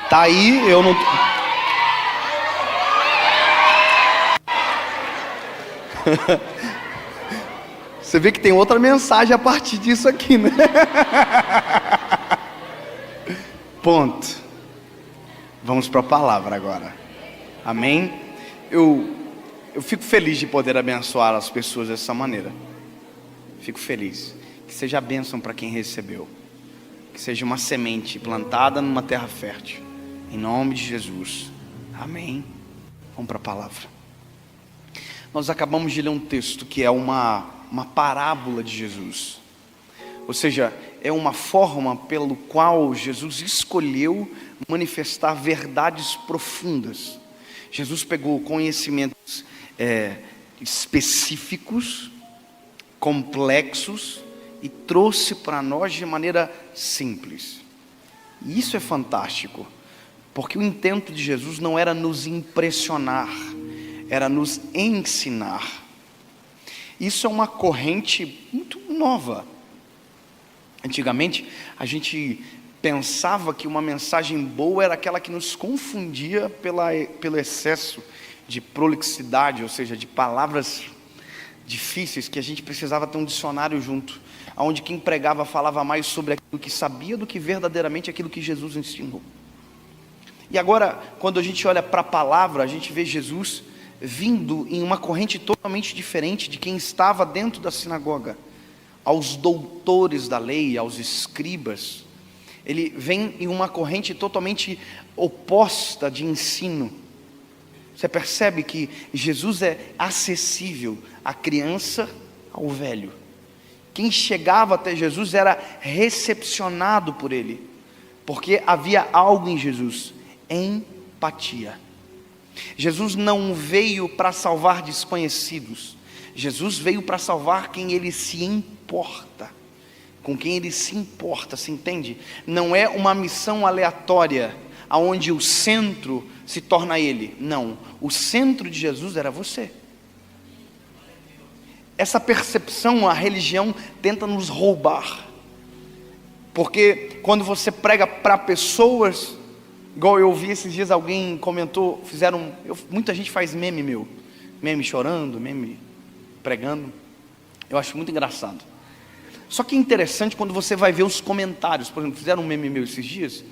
Tá aí, eu não... Você vê que tem outra mensagem a partir disso aqui, né? Ponto. Vamos para a palavra agora. Amém? Eu fico feliz de poder abençoar as pessoas dessa maneira. Fico feliz. Que seja a bênção para quem recebeu. Que seja uma semente plantada numa terra fértil. Em nome de Jesus. Amém. Vamos para a palavra. Nós acabamos de ler um texto que é uma parábola de Jesus. Ou seja, é uma forma pelo qual Jesus escolheu manifestar verdades profundas. Jesus pegou conhecimentos específicos, complexos, e trouxe para nós de maneira simples. E isso é fantástico, porque o intento de Jesus não era nos impressionar, era nos ensinar. Isso é uma corrente muito nova. Antigamente, a gente pensava que uma mensagem boa era aquela que nos confundia pelo excesso de prolixidade, ou seja, de palavras difíceis, que a gente precisava ter um dicionário junto, onde quem pregava falava mais sobre aquilo que sabia do que verdadeiramente aquilo que Jesus ensinou. E agora, quando a gente olha para a palavra, a gente vê Jesus vindo em uma corrente totalmente diferente de quem estava dentro da sinagoga. Aos doutores da lei, aos escribas, ele vem em uma corrente totalmente oposta de ensino. Você percebe que Jesus é acessível à criança, ao velho. Quem chegava até Jesus era recepcionado por ele, porque havia algo em Jesus, empatia. Jesus não veio para salvar desconhecidos, Jesus veio para salvar quem ele se importa, com quem Ele se importa, se entende? Não é uma missão aleatória, aonde o centro se torna Ele. Não, o centro de Jesus era você. Essa percepção a religião tenta nos roubar, porque quando você prega para pessoas, igual eu vi esses dias, alguém comentou, muita gente faz meme chorando, meme pregando, eu acho muito engraçado. Só que é interessante quando você vai ver os comentários. Por exemplo, fizeram um meme meu esses dias,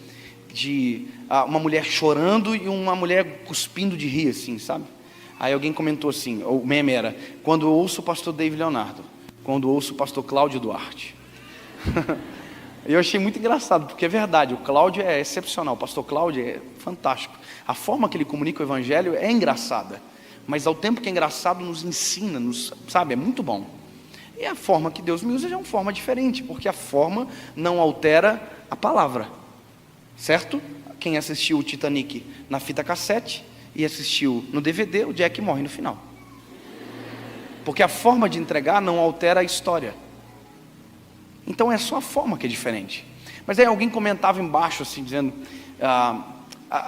de uma mulher chorando e uma mulher cuspindo de rir, assim, sabe? Aí alguém comentou assim, o meme era: quando eu ouço o pastor David Leonardo, quando eu ouço o pastor Cláudio Duarte. Eu achei muito engraçado, porque é verdade, o Cláudio é excepcional, o pastor Cláudio é fantástico. A forma que ele comunica o evangelho é engraçada, mas ao tempo que é engraçado nos ensina, sabe, é muito bom. E a forma que Deus me usa já é uma forma diferente, porque a forma não altera a palavra, certo? Quem assistiu o Titanic na fita cassete e assistiu no DVD, o Jack morre no final, porque a forma de entregar não altera a história. Então é só a forma que é diferente. Mas aí alguém comentava embaixo assim, dizendo,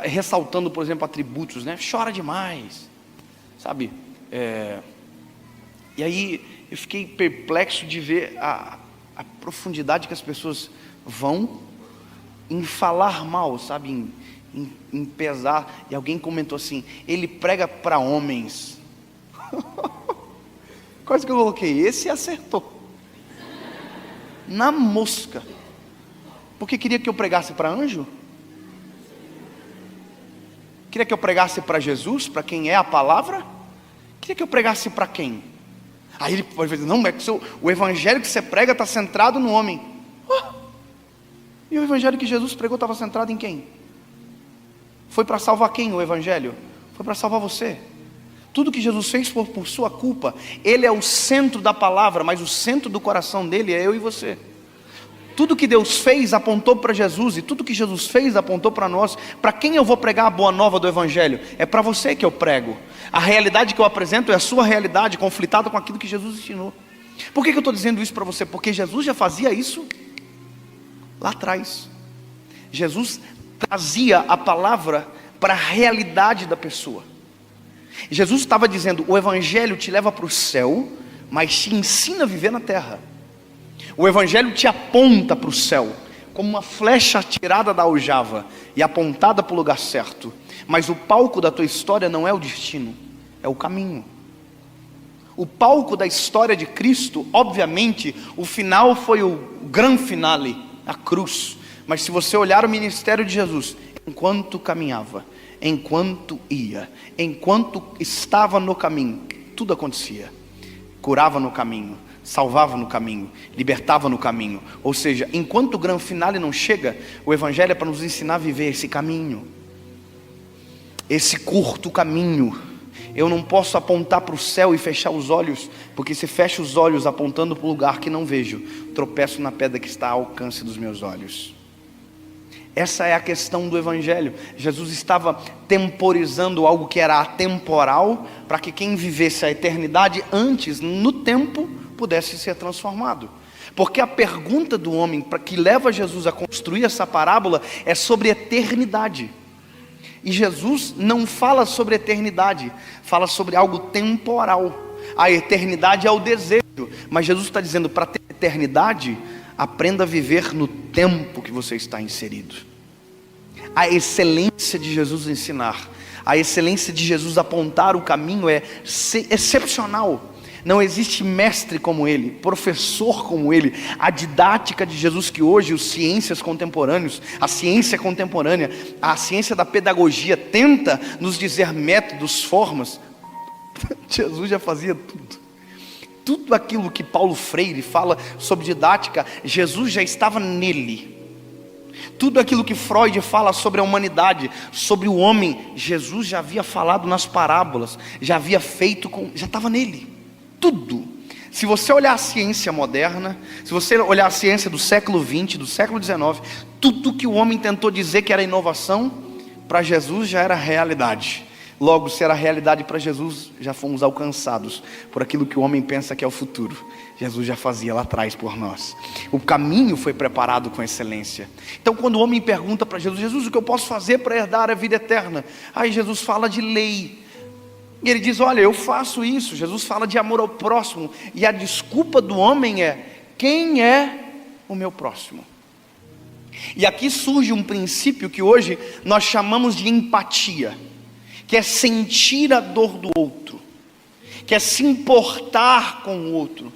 ressaltando, por exemplo, atributos, né? Chora demais, sabe? E aí eu fiquei perplexo de ver a profundidade que as pessoas vão em falar mal, sabe? Em pesar. E alguém comentou assim: ele prega para homens. Quase que eu coloquei, esse acertou na mosca. Porque queria que eu pregasse para anjo? Queria que eu pregasse para Jesus, para quem é a palavra? Queria que eu pregasse para quem? Aí ele pode dizer: não, é que o evangelho que você prega está centrado no homem. E o evangelho que Jesus pregou estava centrado em quem? Foi para salvar quem o evangelho? Foi para salvar você. Tudo que Jesus fez por sua culpa. Ele é o centro da palavra, mas o centro do coração dele é eu e você. Tudo que Deus fez apontou para Jesus, e tudo que Jesus fez apontou para nós. Para quem eu vou pregar a boa nova do evangelho? É para você que eu prego. A realidade que eu apresento é a sua realidade, conflitada com aquilo que Jesus ensinou. Por que eu estou dizendo isso para você? Porque Jesus já fazia isso lá atrás. Jesus trazia a palavra para a realidade da pessoa. Jesus estava dizendo: o evangelho te leva para o céu, mas te ensina a viver na terra. O evangelho te aponta para o céu, como uma flecha tirada da aljava e apontada para o lugar certo. Mas o palco da tua história não é o destino, é o caminho. O palco da história de Cristo, obviamente, o final foi o grande finale, a cruz. Mas se você olhar o ministério de Jesus, enquanto caminhava, enquanto ia, enquanto estava no caminho, tudo acontecia. Curava no caminho, salvava no caminho, libertava no caminho. Ou seja, enquanto o grande finale não chega, o evangelho é para nos ensinar a viver esse caminho, esse curto caminho. Eu não posso apontar para o céu e fechar os olhos, porque se fecho os olhos apontando para o lugar que não vejo, tropeço na pedra que está ao alcance dos meus olhos. Essa é a questão do evangelho. Jesus estava temporizando algo que era atemporal, para que quem vivesse a eternidade antes, no tempo, pudesse ser transformado. Porque a pergunta do homem que leva Jesus a construir essa parábola é sobre eternidade. E Jesus não fala sobre eternidade, fala sobre algo temporal. A eternidade é o desejo, mas Jesus está dizendo: para ter eternidade, aprenda a viver no tempo que você está inserido. A excelência de Jesus ensinar, a excelência de Jesus apontar o caminho é excepcional. Não existe mestre como ele, professor como ele. A didática de Jesus, que hoje os ciências contemporâneos, a ciência contemporânea, a ciência da pedagogia tenta nos dizer métodos, formas. Jesus já fazia tudo. Tudo aquilo que Paulo Freire fala sobre didática, Jesus já estava nele. Tudo aquilo que Freud fala sobre a humanidade, sobre o homem, Jesus já havia falado nas parábolas, já havia feito, já estava nele. Tudo. Se você olhar a ciência moderna, se você olhar a ciência do século XX, do século XIX, tudo que o homem tentou dizer que era inovação, para Jesus já era realidade. Logo, se era realidade para Jesus, já fomos alcançados por aquilo que o homem pensa que é o futuro. Jesus já fazia lá atrás por nós. O caminho foi preparado com excelência. Então quando o homem pergunta para Jesus: Jesus, o que eu posso fazer para herdar a vida eterna? Aí Jesus fala de lei. E ele diz: olha, eu faço isso. Jesus fala de amor ao próximo. E a desculpa do homem é: quem é o meu próximo? E aqui surge um princípio que hoje nós chamamos de empatia, que é sentir a dor do outro, que é se importar com o outro.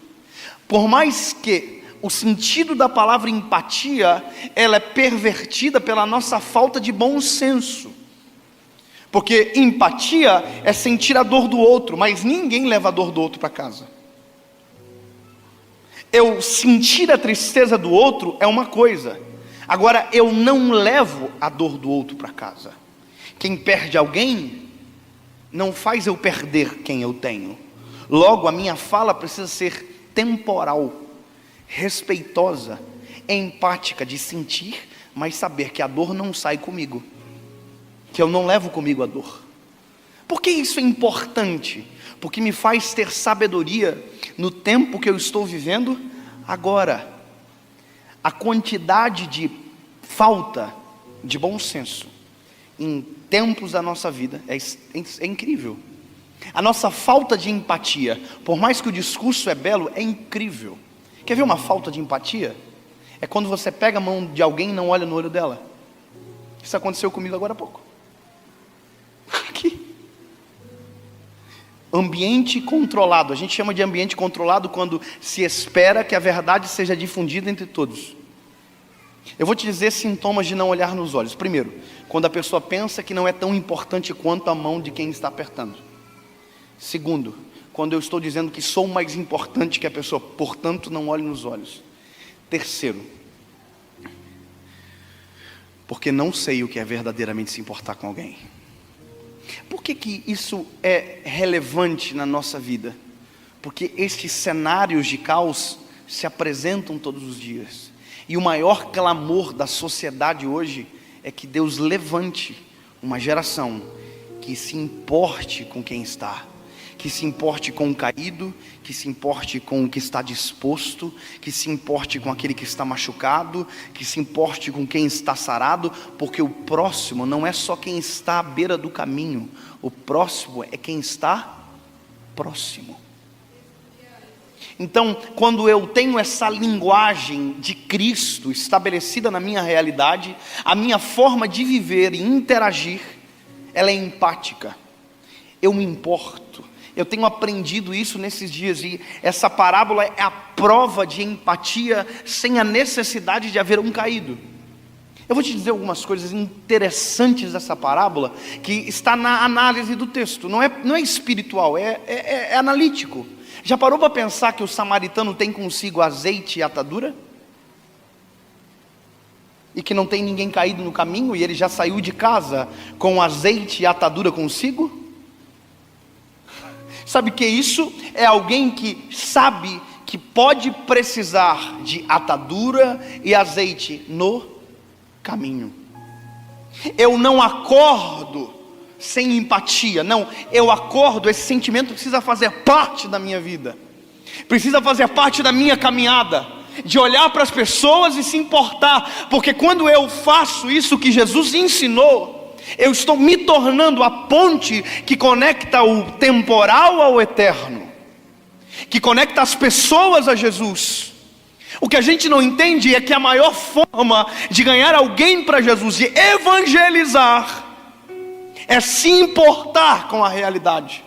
Por mais que o sentido da palavra empatia, ela é pervertida pela nossa falta de bom senso. Porque empatia é sentir a dor do outro, mas ninguém leva a dor do outro para casa. Eu sentir a tristeza do outro é uma coisa, agora eu não levo a dor do outro para casa. Quem perde alguém não faz eu perder quem eu tenho. Logo, a minha fala precisa ser temporal, respeitosa, empática, de sentir, mas saber que a dor não sai comigo, que eu não levo comigo a dor. Por que isso é importante? Porque me faz ter sabedoria no tempo que eu estou vivendo agora. A quantidade de falta de bom senso em tempos da nossa vida é incrível. A nossa falta de empatia, por mais que o discurso é belo, é incrível. Quer ver uma falta de empatia? É quando você pega a mão de alguém e não olha no olho dela. Isso aconteceu comigo agora há pouco. Aqui. Ambiente controlado. A gente chama de ambiente controlado quando se espera que a verdade seja difundida entre todos. Eu vou te dizer sintomas de não olhar nos olhos. Primeiro, quando a pessoa pensa que não é tão importante quanto a mão de quem está apertando. Segundo, quando eu estou dizendo que sou mais importante que a pessoa, portanto não olho nos olhos. Terceiro, porque não sei o que é verdadeiramente se importar com alguém. Por que isso é relevante na nossa vida? Porque estes cenários de caos se apresentam todos os dias. E o maior clamor da sociedade hoje é que Deus levante uma geração que se importe com quem está, que se importe com o caído, que se importe com o que está disposto, que se importe com aquele que está machucado, que se importe com quem está sarado, porque o próximo não é só quem está à beira do caminho, o próximo é quem está próximo. Então, quando eu tenho essa linguagem de Cristo estabelecida na minha realidade, a minha forma de viver e interagir, ela é empática. Eu me importo. Eu tenho aprendido isso nesses dias, e essa parábola é a prova de empatia sem a necessidade de haver um caído. Eu vou te dizer algumas coisas interessantes dessa parábola, que está na análise do texto. Não é espiritual, é analítico. Já parou para pensar que o samaritano tem consigo azeite e atadura? E que não tem ninguém caído no caminho, e ele já saiu de casa com azeite e atadura consigo? Sabe que isso é alguém que sabe que pode precisar de atadura e azeite no caminho. Eu não acordo sem empatia, não, eu acordo, esse sentimento precisa fazer parte da minha vida, precisa fazer parte da minha caminhada, de olhar para as pessoas e se importar, porque quando eu faço isso que Jesus ensinou, eu estou me tornando a ponte que conecta o temporal ao eterno, que conecta as pessoas a Jesus. O que a gente não entende é que a maior forma de ganhar alguém para Jesus, de evangelizar, é se importar com a realidade.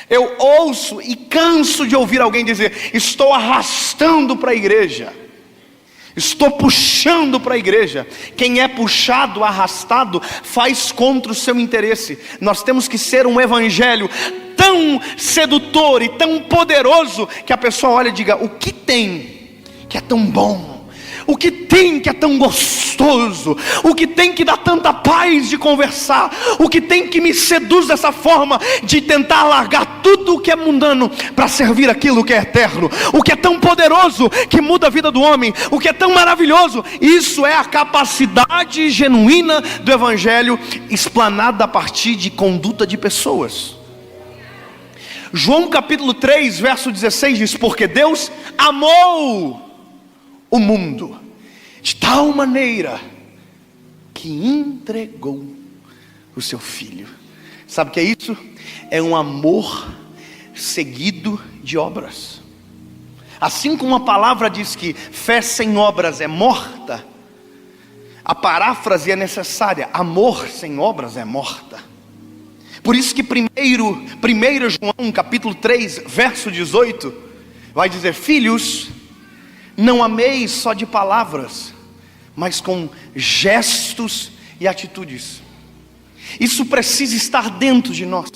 Eu ouço e canso de ouvir alguém dizer: estou arrastando para a igreja, estou puxando para a igreja. Quem é puxado, arrastado, faz contra o seu interesse. Nós temos que ser um evangelho tão sedutor e tão poderoso, que a pessoa olha e diga: o que tem que é tão bom? O que tem que é tão gostoso? O que tem que dá tanta paz de conversar? O que tem que me seduz dessa forma de tentar largar tudo o que é mundano para servir aquilo que é eterno? O que é tão poderoso que muda a vida do homem? O que é tão maravilhoso? Isso é a capacidade genuína do Evangelho, explanada a partir de conduta de pessoas. João capítulo 3, verso 16 diz: porque Deus amou o mundo de tal maneira que entregou o seu Filho. Sabe o que é isso? É um amor seguido de obras. Assim como a palavra diz que fé sem obras é morta, a paráfrase é necessária: amor sem obras é morta. Por isso que 1 João capítulo 3, verso 18, vai dizer: filhos, não ameis só de palavras, mas com gestos e atitudes. Isso precisa estar dentro de nós.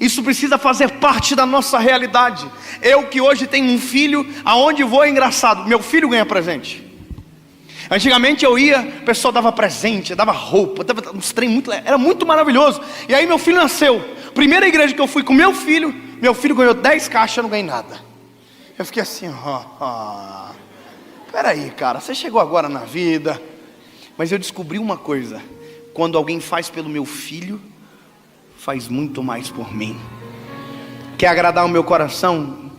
Isso precisa fazer parte da nossa realidade. Eu que hoje tenho um filho, aonde vou é engraçado, meu filho ganha presente. Antigamente eu ia, o pessoal dava presente, dava roupa, dava uns trem muito, era muito maravilhoso. E aí meu filho nasceu. Primeira igreja que eu fui com meu filho ganhou 10 caixas, eu não ganhei nada. Eu fiquei assim, peraí, cara, você chegou agora na vida. Mas eu descobri uma coisa: quando alguém faz pelo meu filho, faz muito mais por mim. Quer agradar o meu coração?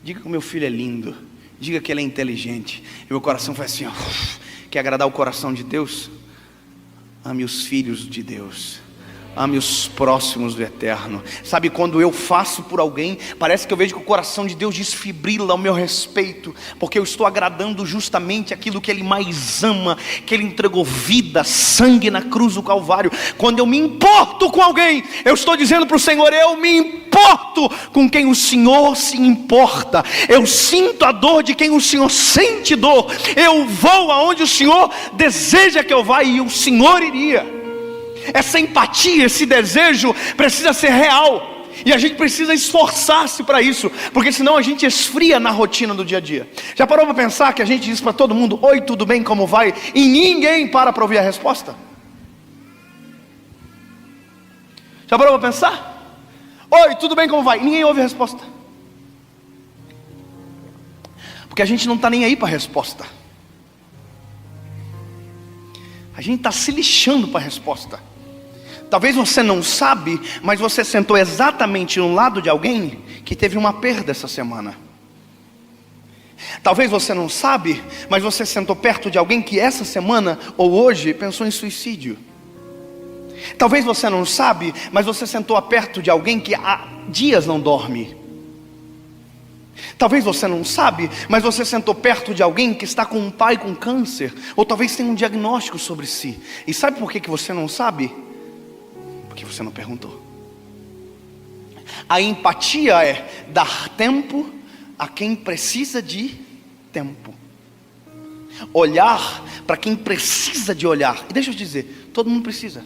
Diga que o meu filho é lindo, diga que ele é inteligente. E meu coração faz assim, quer agradar o coração de Deus? Ame os filhos de Deus, ame os próximos do eterno. Sabe, quando eu faço por alguém, parece que eu vejo que o coração de Deus desfibrila ao meu respeito, porque eu estou agradando justamente aquilo que Ele mais ama, que Ele entregou vida, sangue na cruz do Calvário. Quando eu me importo com alguém, eu estou dizendo para o Senhor: eu me importo com quem o Senhor se importa. Eu sinto a dor de quem o Senhor sente dor. Eu vou aonde o Senhor deseja que eu vá, e o Senhor iria. Essa empatia, esse desejo precisa ser real, e a gente precisa esforçar-se para isso, porque senão a gente esfria na rotina do dia a dia. Já parou para pensar que a gente diz para todo mundo: oi, tudo bem, como vai? E ninguém para ouvir a resposta? Já parou para pensar? Oi, tudo bem, como vai? E ninguém ouve a resposta, porque a gente não está nem aí para a resposta. A gente está se lixando para a resposta. Talvez você não sabe, mas você sentou exatamente no lado de alguém que teve uma perda essa semana. Talvez você não sabe, mas você sentou perto de alguém que essa semana ou hoje pensou em suicídio. Talvez você não sabe, mas você sentou perto de alguém que há dias não dorme. Talvez você não sabe, mas você sentou perto de alguém que está com um pai com câncer, ou talvez tenha um diagnóstico sobre si. E sabe por que você não sabe? Porque você não perguntou. A empatia é dar tempo a quem precisa de tempo, olhar para quem precisa de olhar. E deixa eu te dizer, todo mundo precisa.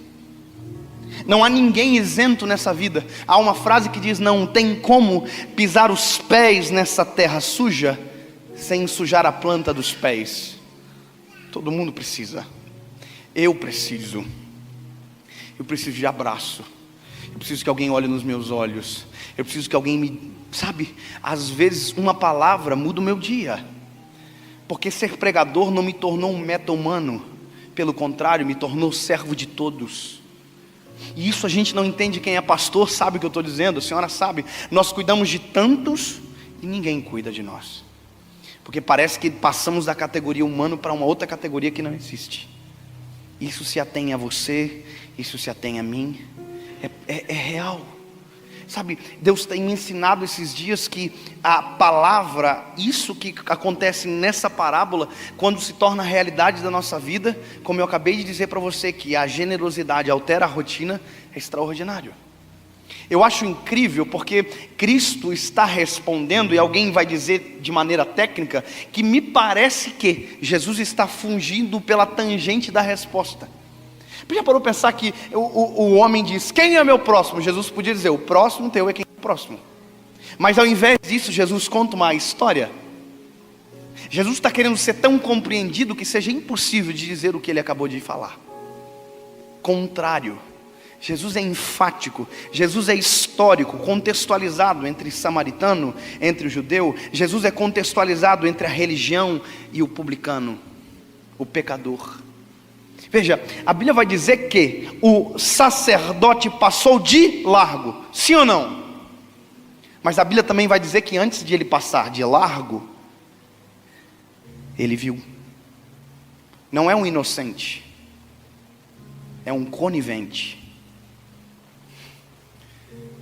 Não há ninguém isento nessa vida. Há uma frase que diz: não tem como pisar os pés nessa terra suja sem sujar a planta dos pés. Todo mundo precisa. Eu preciso de abraço. Eu preciso que alguém olhe nos meus olhos. Eu preciso que alguém me... Sabe, às vezes uma palavra muda o meu dia. Porque ser pregador não me tornou um meta-humano. Pelo contrário, me tornou servo de todos. E isso a gente não entende. Quem é pastor sabe o que eu estou dizendo. A senhora sabe. Nós cuidamos de tantos e ninguém cuida de nós. Porque parece que passamos da categoria humano para uma outra categoria que não existe. Isso se atém a você, isso se atém a mim. É real. Sabe, Deus tem me ensinado esses dias que a palavra, isso que acontece nessa parábola, quando se torna realidade da nossa vida, como eu acabei de dizer para você, que a generosidade altera a rotina, é extraordinário. Eu acho incrível porque Cristo está respondendo, e alguém vai dizer de maneira técnica, que me parece que Jesus está fugindo pela tangente da resposta. Já parou para pensar que o homem diz: quem é meu próximo? Jesus podia dizer: o próximo teu é quem é o próximo. Mas ao invés disso, Jesus conta uma história. Jesus está querendo ser tão compreendido que seja impossível de dizer o que ele acabou de falar. Contrário, Jesus é enfático, Jesus é histórico, contextualizado entre samaritano, entre o judeu. Jesus é contextualizado entre a religião e o publicano, o pecador. Veja, a Bíblia vai dizer que o sacerdote passou de largo, sim ou não? Mas a Bíblia também vai dizer que antes de ele passar de largo, ele viu. Não é um inocente, é um conivente.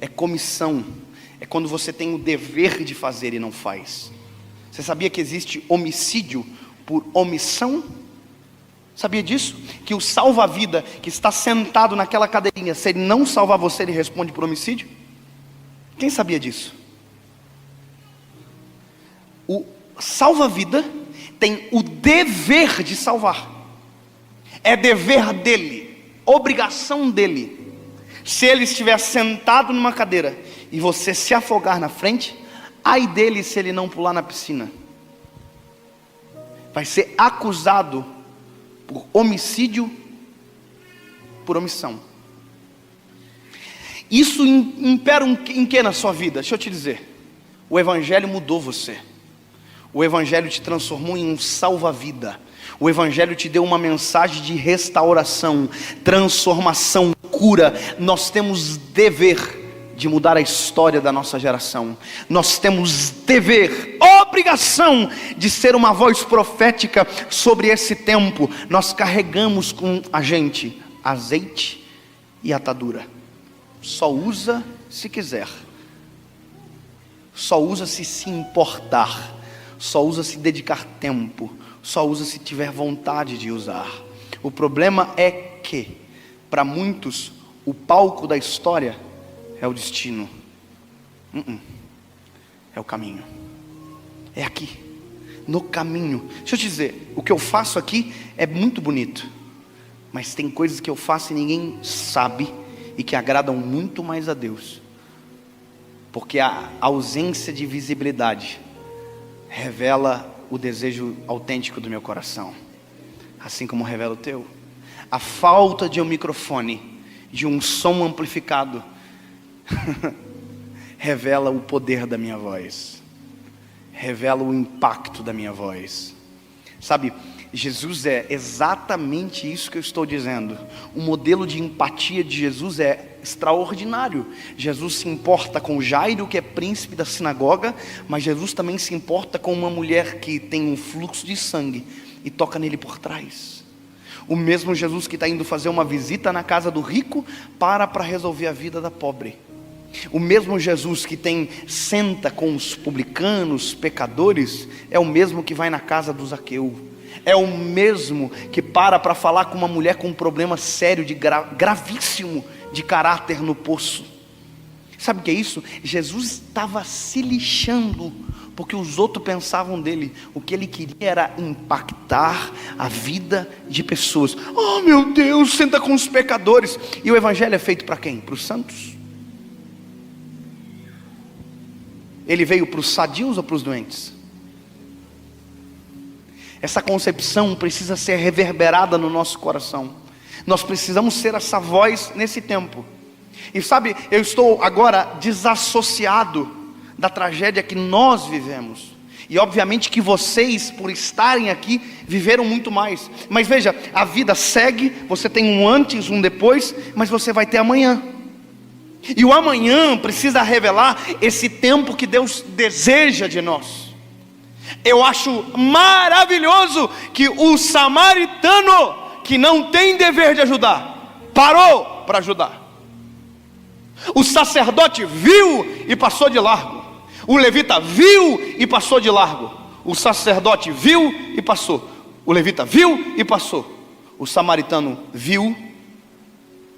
É comissão, é quando você tem o dever de fazer e não faz. Você sabia que existe homicídio por omissão? Sabia disso? Que o salva-vida que está sentado naquela cadeirinha, se ele não salvar você, ele responde por homicídio? Quem sabia disso? O salva-vida tem o dever de salvar. É dever dele, obrigação dele. Se ele estiver sentado numa cadeira e você se afogar na frente, ai dele se ele não pular na piscina. Vai ser acusado por homicídio por omissão. Isso impera em que na sua vida? Deixa eu te dizer. O Evangelho mudou você. O Evangelho te transformou em um salva-vida. O Evangelho te deu uma mensagem de restauração, transformação, cura. Nós temos dever de mudar a história da nossa geração. Nós temos dever, obrigação de ser uma voz profética sobre esse tempo. Nós carregamos com a gente azeite e atadura. Só usa se quiser. Só usa se importar. Só usa se dedicar tempo. Só usa se tiver vontade de usar. O problema é que, para muitos, o palco da história é o destino. É o caminho. É aqui, no caminho. Deixa eu te dizer, o que eu faço aqui é muito bonito, mas tem coisas que eu faço e ninguém sabe e que agradam muito mais a Deus, porque a ausência de visibilidade revela o desejo autêntico do meu coração, assim como revela o teu. A falta de um microfone, de um som amplificado revela o poder da minha voz, revela o impacto da minha voz. Sabe, Jesus é exatamente isso que eu estou dizendo. O modelo de empatia de Jesus é extraordinário. Jesus se importa com Jairo, que é príncipe da sinagoga, mas Jesus também se importa com uma mulher que tem um fluxo de sangue e toca nele por trás. O mesmo Jesus que está indo fazer uma visita na casa do rico para resolver a vida da pobre. O mesmo Jesus que senta com os publicanos, pecadores, é o mesmo que vai na casa do Zaqueu. É o mesmo que para falar com uma mulher com um problema sério, gravíssimo de caráter no poço. Sabe o que é isso? Jesus estava se lixando, porque os outros pensavam dele. O que ele queria era impactar a vida de pessoas. Oh meu Deus, senta com os pecadores. E o evangelho é feito para quem? Para os santos? Ele veio para os sadios ou para os doentes? Essa concepção precisa ser reverberada no nosso coração. Nós precisamos ser essa voz nesse tempo. E sabe, eu estou agora desassociado da tragédia que nós vivemos. E obviamente que vocês, por estarem aqui, viveram muito mais. Mas veja, a vida segue, você tem um antes, um depois, mas você vai ter amanhã. E o amanhã precisa revelar esse tempo que Deus deseja de nós. Eu acho maravilhoso que o samaritano, que não tem dever de ajudar, parou para ajudar. O sacerdote viu e passou de largo. O levita viu e passou de largo. O sacerdote viu e passou. O levita viu e passou. O samaritano viu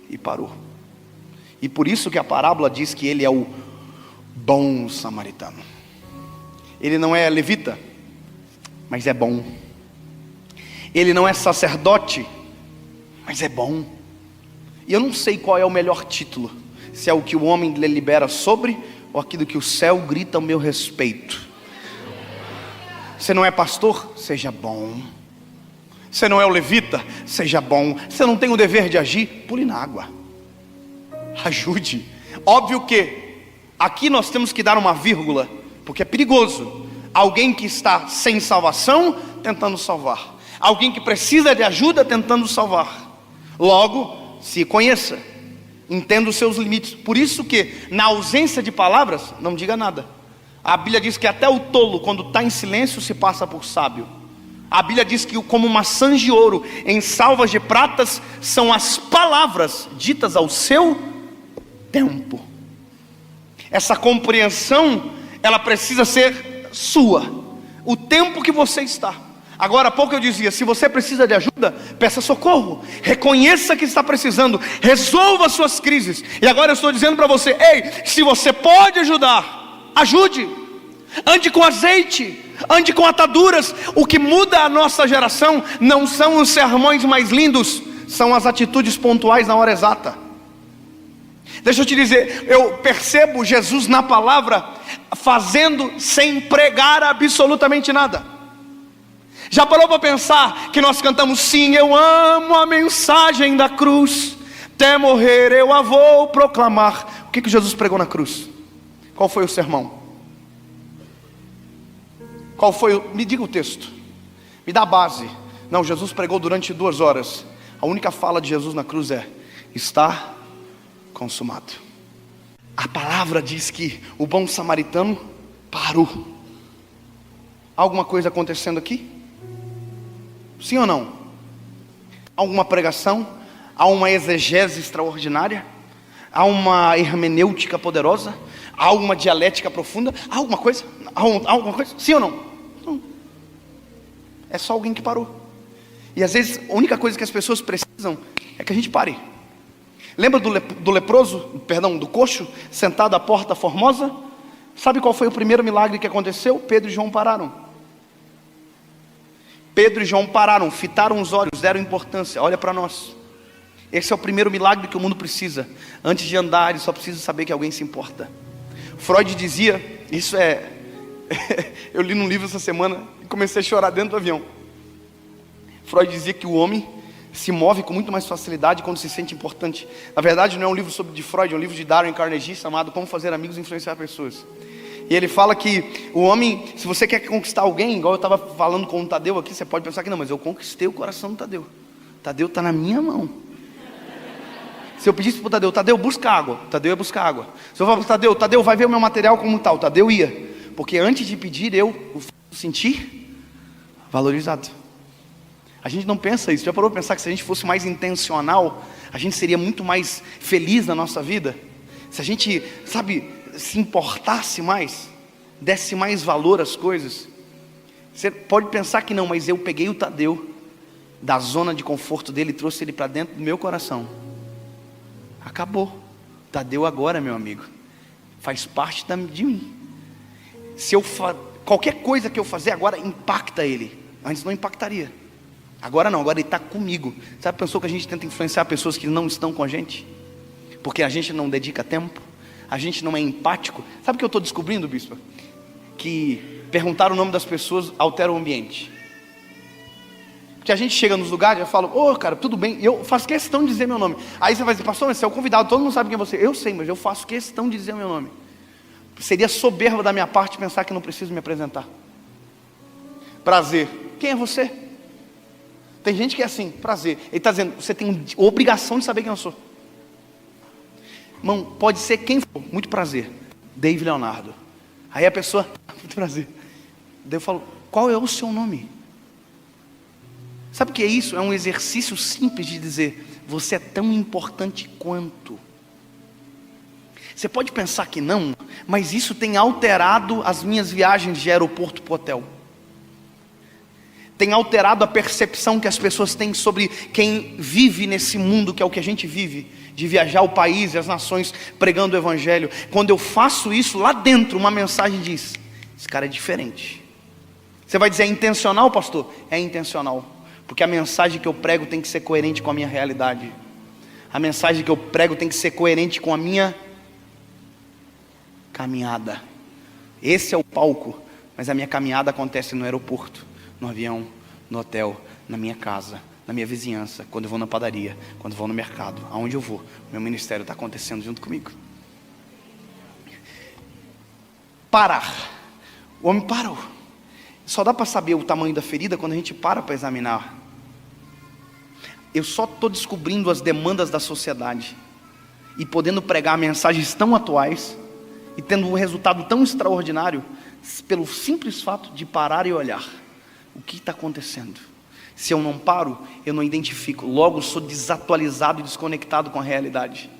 e parou. E por isso que a parábola diz que ele é o bom samaritano. Ele não é levita, mas é bom. Ele não é sacerdote, mas é bom. E eu não sei qual é o melhor título, se é o que o homem delibera sobre, ou aquilo que o céu grita ao meu respeito. Você não é pastor? Seja bom. Você não é o levita? Seja bom. Você não tem o dever de agir? Pule na água. Ajude. Óbvio que aqui nós temos que dar uma vírgula, porque é perigoso. Alguém que está sem salvação tentando salvar. Alguém que precisa de ajuda tentando salvar. Logo, se conheça. Entenda os seus limites. Por isso que na ausência de palavras, não diga nada. A Bíblia diz que até o tolo, quando está em silêncio, se passa por sábio. A Bíblia diz que como maçãs de ouro em salvas de pratas são as palavras ditas ao seu tempo. Essa compreensão, ela precisa ser sua. O tempo que você está. Agora há pouco eu dizia, se você precisa de ajuda, peça socorro. Reconheça que está precisando. Resolva suas crises. E agora eu estou dizendo para você, ei, se você pode ajudar, ajude. Ande com azeite, ande com ataduras. O que muda a nossa geração não são os sermões mais lindos, são as atitudes pontuais na hora exata. Deixa eu te dizer, eu percebo Jesus na palavra fazendo sem pregar absolutamente nada. Já parou para pensar que nós cantamos, sim, eu amo a mensagem da cruz, até morrer eu a vou proclamar. O que Jesus pregou na cruz? Qual foi o sermão? Qual foi me diga o texto, me dá a base. Não, Jesus pregou durante 2 horas. A única fala de Jesus na cruz é, está consumado. A palavra diz que o bom samaritano parou. Alguma coisa acontecendo aqui? Sim ou não? Há alguma pregação? Há uma exegese extraordinária? Há uma hermenêutica poderosa? Há uma dialética profunda? Há alguma coisa? Há alguma coisa? Sim ou não? Não. É só alguém que parou. E às vezes a única coisa que as pessoas precisam é que a gente pare. Lembra do leproso, do coxo, sentado à porta formosa? Sabe qual foi o primeiro milagre que aconteceu? Pedro e João pararam. Pedro e João pararam, fitaram os olhos, deram importância. Olha para nós. Esse é o primeiro milagre que o mundo precisa. Antes de andar, ele só precisa saber que alguém se importa. Freud dizia, isso é... eu li num livro essa semana e comecei a chorar dentro do avião. Freud dizia que o homem se move com muito mais facilidade quando se sente importante. Na verdade não é um livro de Freud, é um livro de Darwin Carnegie chamado Como Fazer Amigos e Influenciar Pessoas. E ele fala que o homem, se você quer conquistar alguém, igual eu estava falando com o Tadeu aqui, você pode pensar que não, mas eu conquistei o coração do Tadeu. Tadeu está na minha mão. Se eu pedisse para o Tadeu, busca água, Tadeu ia buscar água. Se eu falar para o Tadeu, vai ver o meu material como tal, Tadeu ia. Porque antes de pedir, eu o sentir valorizado. A gente não pensa isso. Já parou para pensar que se a gente fosse mais intencional, a gente seria muito mais feliz na nossa vida? Se a gente, se importasse mais, desse mais valor às coisas. Você pode pensar que não, mas eu peguei o Tadeu da zona de conforto dele e trouxe ele para dentro do meu coração. Acabou. Tadeu agora, meu amigo, faz parte de mim. Qualquer coisa que eu fazer agora impacta ele. Antes não impactaria. Agora não, agora ele está comigo. Sabe, pensou que a gente tenta influenciar pessoas que não estão com a gente? Porque a gente não dedica tempo, a gente não é empático. Sabe o que eu estou descobrindo, bispo? Que perguntar o nome das pessoas altera o ambiente. Porque a gente chega nos lugares e fala, cara, tudo bem, eu faço questão de dizer meu nome. Aí você vai dizer, pastor, mas você é o convidado, todo mundo sabe quem é você. Eu sei, mas eu faço questão de dizer meu nome. Seria soberba da minha parte pensar que não preciso me apresentar. Prazer, quem é você? Tem gente que é assim, prazer. Ele está dizendo, você tem obrigação de saber quem eu sou. Irmão, pode ser quem for, muito prazer. Dave Leonardo. Aí a pessoa, muito prazer. Daí eu falo, qual é o seu nome? Sabe o que é isso? É um exercício simples de dizer, você é tão importante quanto. Você pode pensar que não, mas isso tem alterado as minhas viagens de aeroporto para hotel. Tem alterado a percepção que as pessoas têm sobre quem vive nesse mundo que é o que a gente vive, de viajar o país e as nações pregando o evangelho. Quando eu faço isso, lá dentro uma mensagem diz, esse cara é diferente. Você vai dizer, é intencional, pastor? É intencional, porque a mensagem que eu prego tem que ser coerente com a minha realidade. A mensagem que eu prego tem que ser coerente com a minha caminhada. Esse é o palco Mas a minha caminhada acontece no aeroporto, no avião, no hotel, na minha casa, na minha vizinhança, quando eu vou na padaria, quando eu vou no mercado, aonde eu vou, meu ministério está acontecendo junto comigo. Parar. O homem parou. Só dá para saber o tamanho da ferida quando a gente para examinar. Eu só estou descobrindo as demandas da sociedade e podendo pregar mensagens tão atuais e tendo um resultado tão extraordinário pelo simples fato de parar e olhar o que está acontecendo. Se eu não paro, eu não identifico, logo sou desatualizado e desconectado com a realidade.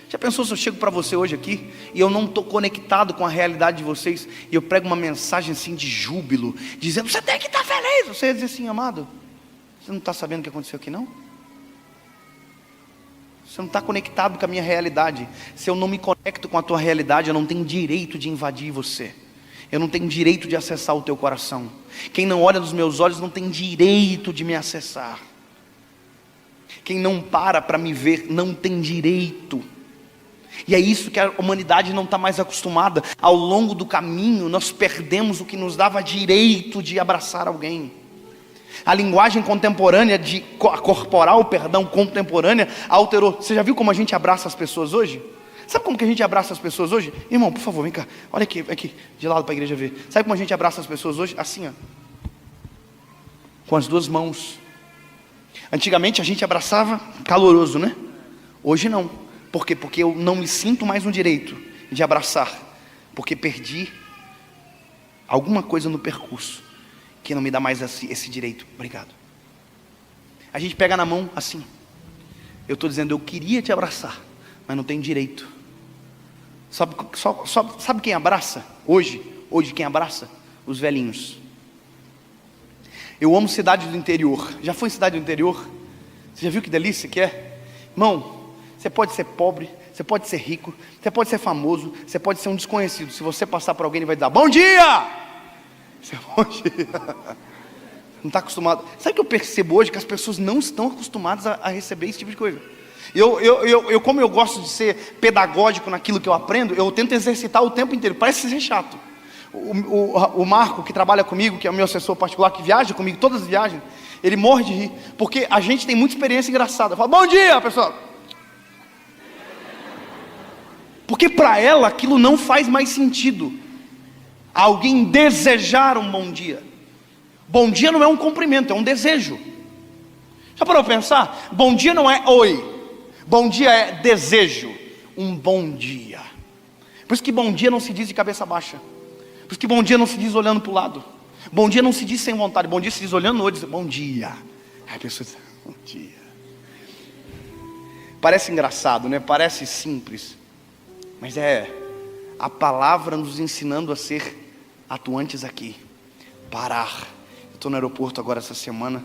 Já pensou se eu chego para você hoje aqui e eu não estou conectado com a realidade de vocês e eu prego uma mensagem assim de júbilo, dizendo, você tem que estar feliz. Você ia dizer assim, amado, você não está sabendo o que aconteceu aqui não? Você não está conectado com a minha realidade. Se eu não me conecto com a tua realidade, eu não tenho direito de invadir você. Eu não tenho direito de acessar o teu coração. Quem não olha nos meus olhos não tem direito de me acessar. Quem não para me ver não tem direito. E é isso que a humanidade não está mais acostumada. Ao longo do caminho nós perdemos o que nos dava direito de abraçar alguém. A linguagem contemporânea, contemporânea, alterou. Você já viu como a gente abraça as pessoas hoje? Sabe como que a gente abraça as pessoas hoje? Irmão, por favor, vem cá. Olha aqui, de lado para a igreja ver. Sabe como a gente abraça as pessoas hoje? Assim, ó. Com as duas mãos. Antigamente a gente abraçava caloroso, né? Hoje não. Por quê? Porque eu não me sinto mais no direito de abraçar. Porque perdi alguma coisa no percurso que não me dá mais esse direito. Obrigado. A gente pega na mão assim. Eu estou dizendo, eu queria te abraçar, mas não tenho direito. Sabe quem abraça? Hoje quem abraça? Os velhinhos. Eu amo cidade do interior. Já foi em cidade do interior? Você já viu que delícia que é? Irmão, você pode ser pobre, você pode ser rico, você pode ser famoso, você pode ser um desconhecido. Se você passar por alguém, ele vai dizer, bom dia! Você, bom dia. Não está acostumado. Sabe o que eu percebo hoje? Que as pessoas não estão acostumadas a receber esse tipo de coisa. Como eu gosto de ser pedagógico naquilo que eu aprendo, eu tento exercitar o tempo inteiro. Parece ser chato. O Marco, que trabalha comigo, que é o meu assessor particular, que viaja comigo todas as viagens, ele morre de rir, porque a gente tem muita experiência engraçada. Eu falo, bom dia, pessoal. Porque para ela aquilo não faz mais sentido. Alguém desejar um bom dia. Bom dia não é um cumprimento, é um desejo. Já parou para pensar? Bom dia não é oi. Bom dia é desejo. Um bom dia. Por isso que bom dia não se diz de cabeça baixa. Por isso que bom dia não se diz olhando para o lado. Bom dia não se diz sem vontade. Bom dia se diz olhando no olho e diz bom dia. Aí a pessoa diz bom dia. Parece engraçado, né? Parece simples. Mas é a palavra nos ensinando a ser atuantes aqui. Parar. Eu estou no aeroporto agora essa semana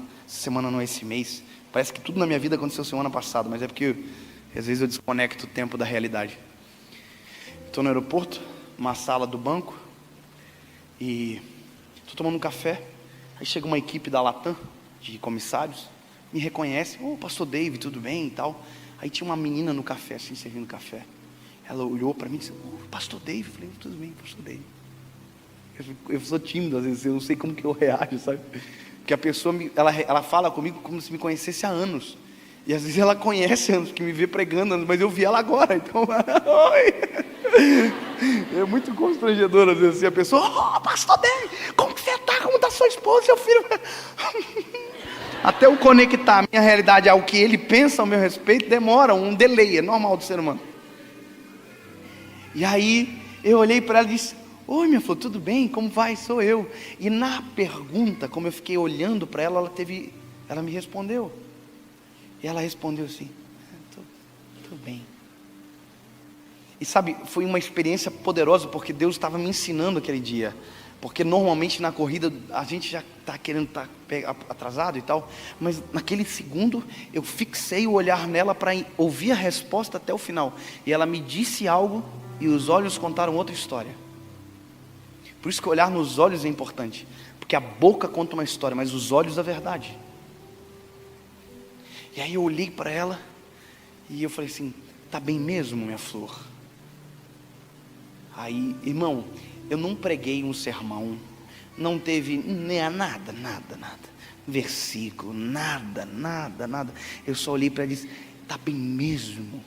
não é esse mês. Parece que tudo na minha vida aconteceu semana passada, mas é porque às vezes eu desconecto o tempo da realidade. Estou no aeroporto, uma sala do banco, e estou tomando um café. Aí chega uma equipe da Latam, de comissários, me reconhece, pastor Dave, tudo bem e tal. Aí tinha uma menina no café, assim, servindo café. Ela olhou para mim e disse, pastor Dave. Eu falei, tudo bem, pastor Dave. Eu sou tímido às vezes, eu não sei como que eu reajo, sabe? Porque a pessoa, ela fala comigo como se me conhecesse há anos. E às vezes ela conhece anos, que me vê pregando anos, mas eu vi ela agora, então, oi! É muito constrangedor às vezes assim, a pessoa, pastor Dave, como que você está? Como está sua esposa, seu filho? Até eu conectar a minha realidade ao que ele pensa ao meu respeito, demora um delay, é normal do ser humano. E aí, eu olhei para ela e disse, oi minha flor, tudo bem? Como vai? Sou eu. E na pergunta, como eu fiquei olhando para ela, ela me respondeu. E ela respondeu assim, tô bem. E sabe, foi uma experiência poderosa, porque Deus estava me ensinando aquele dia. Porque normalmente na corrida a gente já está querendo estar atrasado e tal. Mas naquele segundo eu fixei o olhar nela para ouvir a resposta até o final. E ela me disse algo e os olhos contaram outra história. Por isso que olhar nos olhos é importante. Porque a boca conta uma história, mas os olhos a verdade. E aí eu olhei para ela e eu falei assim, tá bem mesmo, minha flor? Aí, irmão, eu não preguei um sermão, não teve nada, versículo, nada. Eu só olhei para ela e disse: está bem mesmo?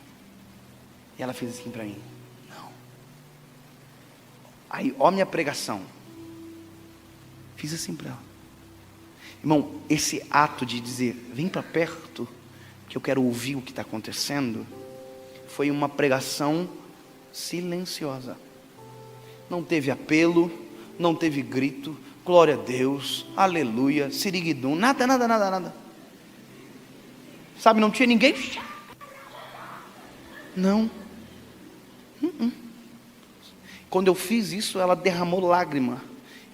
E ela fez assim para mim: não. Aí, ó minha pregação. Fiz assim para ela. Irmão, esse ato de dizer: vem para perto, que eu quero ouvir o que está acontecendo, foi uma pregação silenciosa. Não teve apelo, não teve grito, glória a Deus, aleluia, siriguidum, nada. Sabe, não tinha ninguém. Não. Quando eu fiz isso, ela derramou lágrima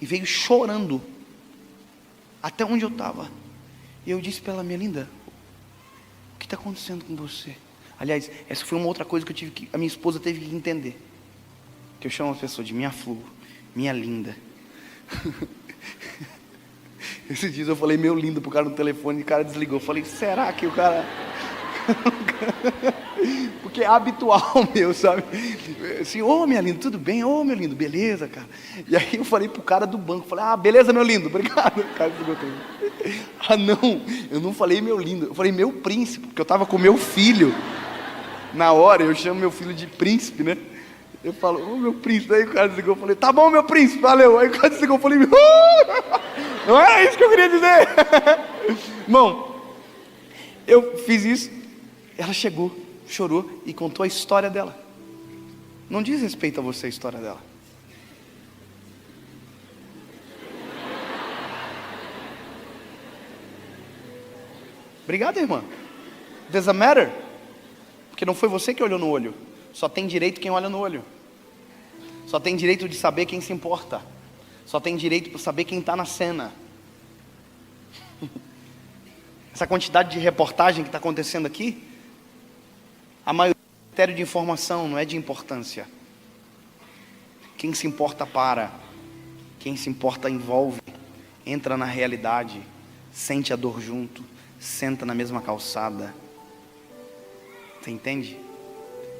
e veio chorando até onde eu estava. E eu disse para ela: minha linda, o que está acontecendo com você? Aliás, essa foi uma outra coisa que a minha esposa teve que entender. Que eu chamo a pessoa de minha flor, minha linda. Esses dias eu falei meu lindo pro cara no telefone e o cara desligou. Eu falei: será que o cara... Porque é habitual meu, sabe? Assim: ô minha linda, tudo bem? Ô meu lindo, beleza, cara? E aí eu falei pro cara do banco, falei: ah, beleza meu lindo, obrigado. O cara desligou também. Ah não, eu não falei meu lindo, eu falei meu príncipe, porque eu tava com meu filho. Na hora eu chamo meu filho de príncipe, né? Eu falo: ô meu príncipe. Aí o cara desligou, eu falei: tá bom meu príncipe, valeu. Aí o cara desligou, eu falei: não era isso que eu queria dizer. Irmão, eu fiz isso. Ela chegou, chorou e contou a história dela. Não diz respeito a você a história dela. Obrigado, irmã. Doesn't matter. Porque não foi você que olhou no olho. Só tem direito quem olha no olho. Só tem direito de saber quem se importa. Só tem direito de saber quem está na cena. Essa quantidade de reportagem que está acontecendo aqui, a maioria é critério de informação, não é de importância. Quem se importa para. Quem se importa envolve. Entra na realidade. Sente a dor junto. Senta na mesma calçada. Você entende?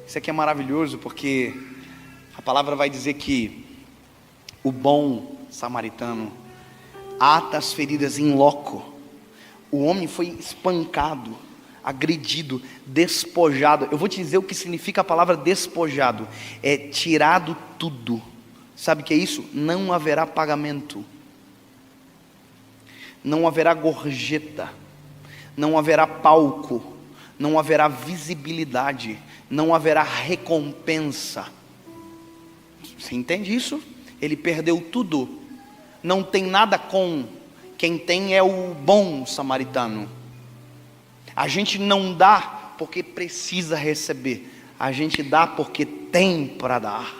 Isso aqui é maravilhoso, porque a palavra vai dizer que o bom samaritano ata as feridas em loco. O homem foi espancado, agredido, despojado. Eu vou te dizer o que significa a palavra despojado: é tirado tudo. Sabe o que é isso? Não haverá pagamento, não haverá gorjeta, não haverá palco, não haverá visibilidade, não haverá recompensa. Você entende isso? Ele perdeu tudo. Não tem nada com. Quem tem é o bom samaritano. A gente não dá porque precisa receber. A gente dá porque tem para dar.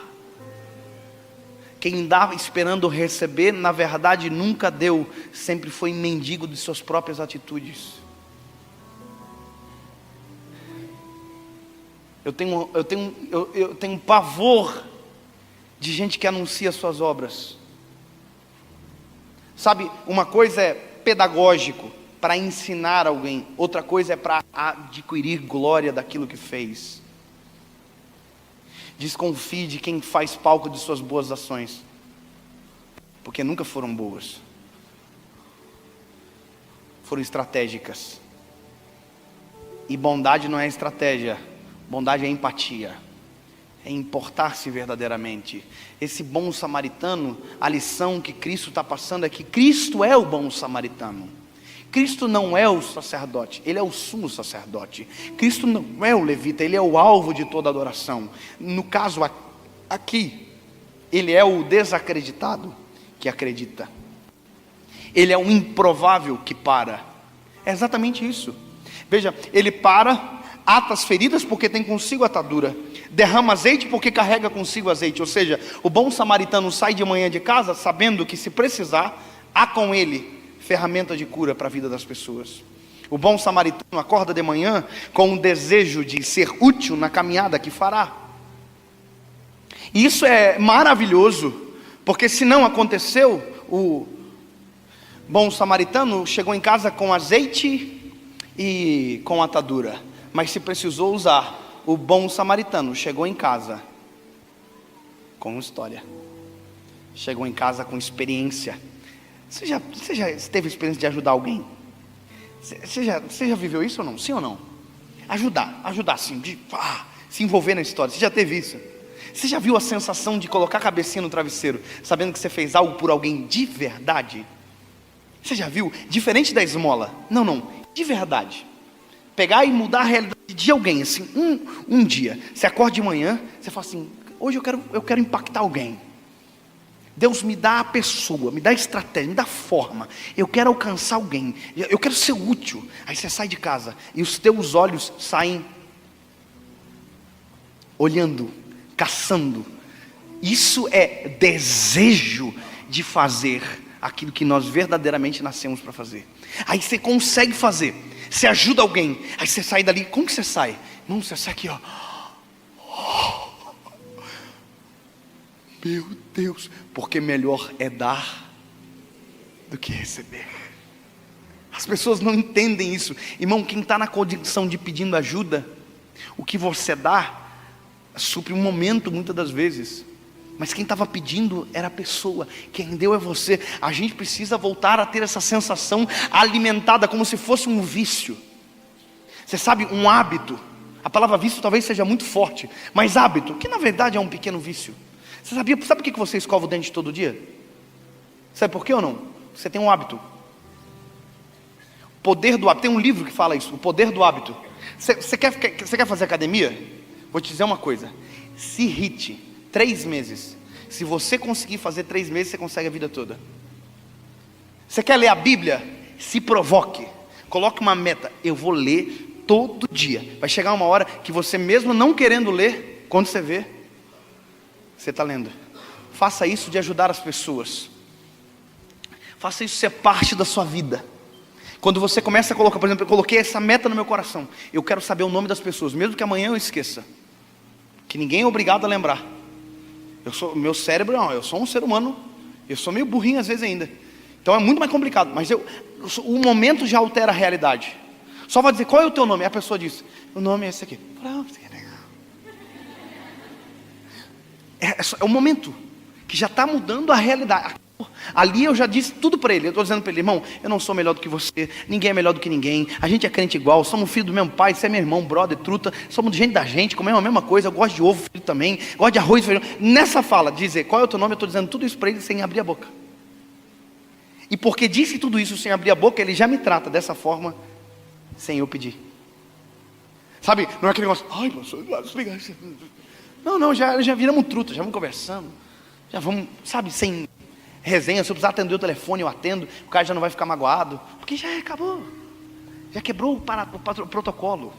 Quem dá esperando receber, na verdade nunca deu. Sempre foi mendigo de suas próprias atitudes. Eu tenho pavor de gente que anuncia suas obras. Sabe, uma coisa é pedagógico, para ensinar alguém. Outra coisa é para adquirir glória daquilo que fez. Desconfie de quem faz palco de suas boas ações, porque nunca foram boas. Foram estratégicas. E bondade não é estratégia. Bondade é empatia, é importar-se verdadeiramente. Esse bom samaritano, a lição que Cristo está passando é que Cristo é o bom samaritano. Cristo não é o sacerdote, Ele é o sumo sacerdote. Cristo não é o levita, Ele é o alvo de toda adoração. No caso aqui, Ele é o desacreditado que acredita. Ele é o improvável que para. É exatamente isso. Veja, Ele para, ata as feridas porque tem consigo atadura, derrama azeite porque carrega consigo azeite. Ou seja, o bom samaritano sai de manhã de casa sabendo que, se precisar, há com ele ferramenta de cura para a vida das pessoas. O bom samaritano acorda de manhã com o desejo de ser útil na caminhada que fará. E isso é maravilhoso, porque se não aconteceu, o bom samaritano chegou em casa com azeite e com atadura. Mas se precisou usar, o bom samaritano chegou em casa com história. Chegou em casa com experiência. Você já teve experiência de ajudar alguém? Você já viveu isso ou não? Sim ou não? Ajudar sim, de se envolver na história. Você já teve isso? Você já viu a sensação de colocar a cabecinha no travesseiro, sabendo que você fez algo por alguém de verdade? Você já viu? Diferente da esmola. Não, de verdade. Pegar e mudar a realidade de alguém, assim, um dia. Você acorda de manhã, você fala assim, hoje eu quero impactar alguém. Deus me dá a pessoa, me dá a estratégia, me dá a forma. Eu quero alcançar alguém, eu quero ser útil. Aí você sai de casa e os teus olhos saem olhando, caçando. Isso é desejo de fazer aquilo que nós verdadeiramente nascemos para fazer. Aí você consegue fazer, você ajuda alguém, aí você sai dali. Como que você sai? Não, você sai aqui, ó. Meu Deus, porque melhor é dar do que receber. As pessoas não entendem isso. Irmão, quem está na condição de pedindo ajuda, o que você dá supre um momento muitas das vezes, mas quem estava pedindo era a pessoa, quem deu é você. A gente precisa voltar a ter essa sensação alimentada como se fosse um vício. Você sabe, um hábito. A palavra vício talvez seja muito forte, mas hábito, que na verdade é um pequeno vício. Você sabe por que você escova o dente todo dia? Sabe por quê ou não? Você tem um hábito. O poder do hábito. Tem um livro que fala isso, o poder do hábito. Você quer fazer academia? Vou te dizer uma coisa. Se irrite 3 meses. Se você conseguir fazer 3 meses, você consegue a vida toda. Você quer ler a Bíblia? Se provoque. Coloque uma meta. Eu vou ler todo dia. Vai chegar uma hora que você mesmo não querendo ler, quando você vê, você está lendo. Faça isso de ajudar as pessoas. Faça isso ser parte da sua vida. Quando você começa a colocar, por exemplo, eu coloquei essa meta no meu coração. Eu quero saber o nome das pessoas, mesmo que amanhã eu esqueça. Que ninguém é obrigado a lembrar. Meu cérebro, não, eu sou um ser humano. Eu sou meio burrinho às vezes ainda. Então é muito mais complicado. Mas o momento já altera a realidade. Só vai dizer, qual é o teu nome? E a pessoa diz, o nome é esse aqui. É o momento que já está mudando a realidade. Ali eu já disse tudo para ele. Eu estou dizendo para ele, irmão, eu não sou melhor do que você, ninguém é melhor do que ninguém, a gente é crente igual, somos filho do mesmo pai, você é meu irmão, brother, truta, somos gente da gente, comemos a mesma coisa, eu gosto de ovo frito também, gosto de arroz e feijão. Nessa fala, dizer qual é o teu nome, eu estou dizendo tudo isso para ele sem abrir a boca. E porque disse tudo isso sem abrir a boca, ele já me trata dessa forma, sem eu pedir. Sabe, não é aquele negócio, ai pastor, não, já viramos truta, já vamos conversando, já vamos, sabe, sem resenha. Se eu precisar atender o telefone, eu atendo, o cara já não vai ficar magoado, porque já acabou, já quebrou o protocolo,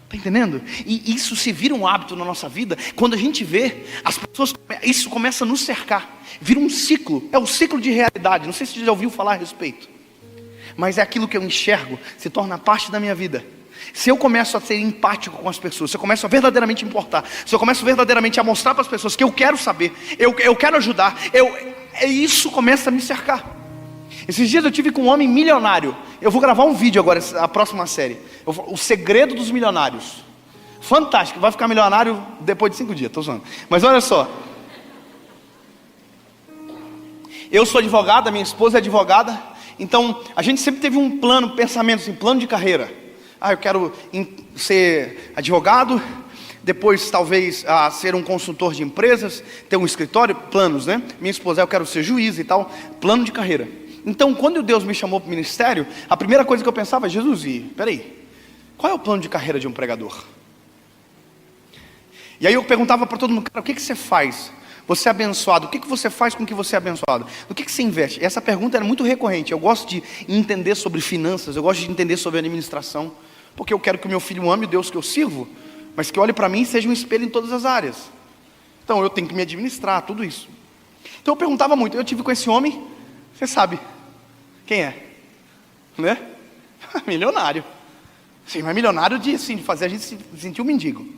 está entendendo? E isso se vira um hábito na nossa vida, quando a gente vê, as pessoas, isso começa a nos cercar, vira um ciclo, é o ciclo de realidade. Não sei se você já ouviu falar a respeito, mas é aquilo que eu enxergo, se torna parte da minha vida. Se eu começo a ser empático com as pessoas, se eu começo a verdadeiramente importar, se eu começo verdadeiramente a mostrar para as pessoas que eu quero saber, eu quero ajudar, isso começa a me cercar. Esses dias eu tive com um homem milionário. Eu vou gravar um vídeo agora, a próxima série, o segredo dos milionários. Fantástico, vai ficar milionário depois de 5 dias, estou zoando. Mas olha só, eu sou advogado, a minha esposa é advogada. Então a gente sempre teve um plano, pensamento assim, plano de carreira. Eu quero ser advogado, depois talvez ser um consultor de empresas, ter um escritório, planos, né? Minha esposa, eu quero ser juiz e tal, plano de carreira. Então quando Deus me chamou para o ministério, a primeira coisa que eu pensava, Jesus, peraí, qual é o plano de carreira de um pregador? E aí eu perguntava para todo mundo, cara, o que você faz? Você é abençoado, o que você faz com que você é abençoado? O que você investe? Essa pergunta era muito recorrente. Eu gosto de entender sobre finanças, eu gosto de entender sobre administração, porque eu quero que o meu filho ame o Deus que eu sirvo, mas que olhe para mim e seja um espelho em todas as áreas. Então eu tenho que me administrar, tudo isso. Então eu perguntava muito. Eu tive com esse homem, você sabe quem é, né? Milionário. Sim, mas milionário de fazer a gente se sentir um mendigo.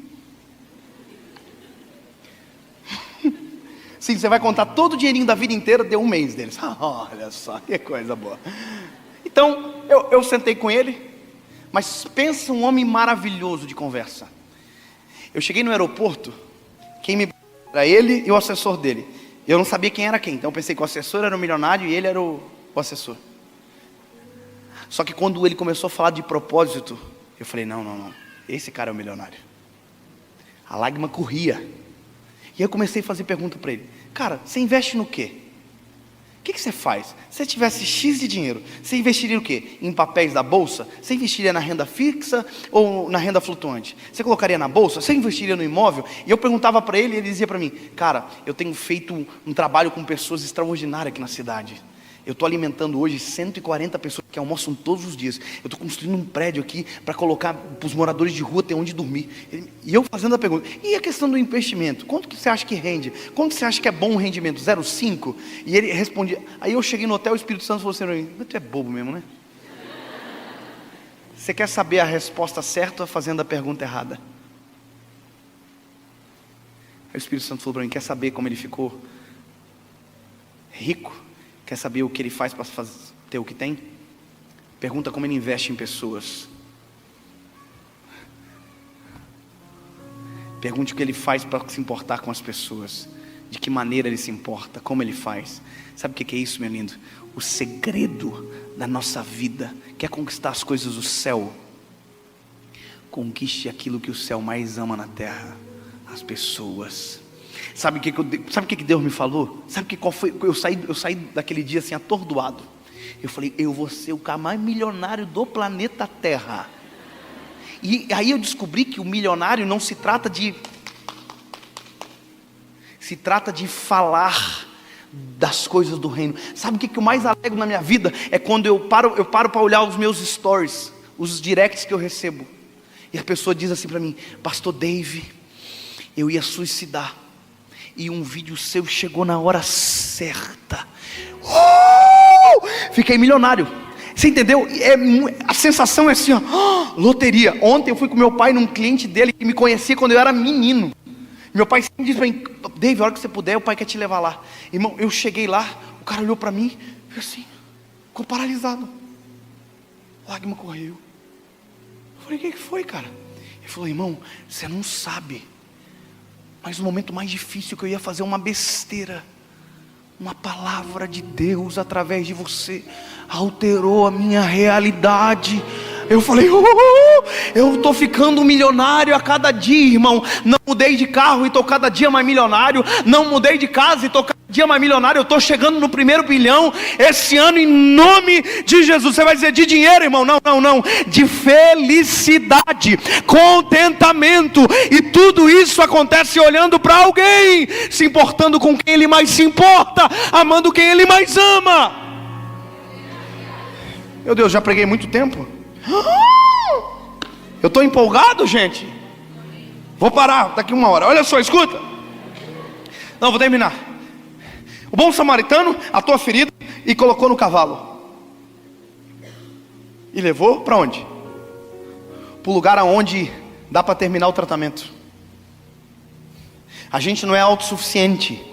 Sim, você vai contar todo o dinheirinho da vida inteira, deu 1 mês deles. Olha só, que coisa boa. Então, eu sentei com ele, mas pensa um homem maravilhoso de conversa. Eu cheguei no aeroporto, quem me era ele e o assessor dele. Eu não sabia quem era quem, então eu pensei que o assessor era o milionário e ele era o o assessor. Só que quando ele começou a falar de propósito, eu falei, não, esse cara é o milionário. A lágrima corria. E eu comecei a fazer pergunta para ele: cara, você investe no quê? O que você faz? Se você tivesse X de dinheiro, você investiria no quê? Em papéis da bolsa? Você investiria na renda fixa ou na renda flutuante? Você colocaria na bolsa? Você investiria no imóvel? E eu perguntava para ele e ele dizia para mim: cara, eu tenho feito um trabalho com pessoas extraordinárias aqui na cidade. Eu estou alimentando hoje 140 pessoas que almoçam todos os dias. Eu estou construindo um prédio aqui para colocar para os moradores de rua ter onde dormir. E eu fazendo a pergunta: e a questão do investimento? Quanto que você acha que rende? Quanto você acha que é bom o rendimento? 0,5? E ele respondia. Aí eu cheguei no hotel, o Espírito Santo falou assim para mim: mas tu é bobo mesmo, né? Você quer saber a resposta certa ou fazendo a pergunta errada? Aí o Espírito Santo falou para mim: quer saber como ele ficou rico? Quer saber o que ele faz para ter o que tem? Pergunta como ele investe em pessoas. Pergunte o que ele faz para se importar com as pessoas. De que maneira ele se importa, como ele faz. Sabe o que é isso, meu lindo? O segredo da nossa vida. Quer conquistar as coisas do céu? Conquiste aquilo que o céu mais ama na terra: as pessoas. Sabe o que Deus me falou? Sabe qual foi? Eu saí daquele dia assim atordoado. Eu falei: eu vou ser o cara mais milionário do planeta Terra. E aí eu descobri que o milionário não se trata de... se trata de falar das coisas do reino. Sabe o que eu mais alegro na minha vida? É quando eu paro para olhar os meus stories, os directs que eu recebo. E a pessoa diz assim para mim: Pastor Dave, eu ia suicidar e um vídeo seu chegou na hora certa. Fiquei milionário. Você entendeu? A sensação é assim, ó, loteria. Ontem eu fui com meu pai num cliente dele que me conhecia quando eu era menino. Meu pai sempre disse para mim: Dave, a hora que você puder, o pai quer te levar lá. Irmão, eu cheguei lá, o cara olhou para mim, fez assim, ficou paralisado. Lágrima correu. Eu falei: o que foi, cara? Ele falou: irmão, você não sabe, mas no momento mais difícil que eu ia fazer uma besteira, uma palavra de Deus através de você alterou a minha realidade. Eu falei: eu estou ficando milionário a cada dia, irmão. Não mudei de carro e estou cada dia mais milionário. Não mudei de casa e estou cada dia mais milionário. Eu estou chegando no 1º bilhão esse ano, em nome de Jesus. Você vai dizer de dinheiro, irmão? Não. De felicidade, contentamento. E tudo isso acontece olhando para alguém, se importando com quem ele mais se importa, amando quem ele mais ama. Meu Deus, já preguei muito tempo. Eu estou empolgado, gente. Vou parar daqui 1 hora. Olha só, escuta. Não, vou terminar. O bom samaritano atou a ferida e colocou no cavalo. E levou para onde? Para o lugar aonde dá para terminar o tratamento. A gente não é autossuficiente.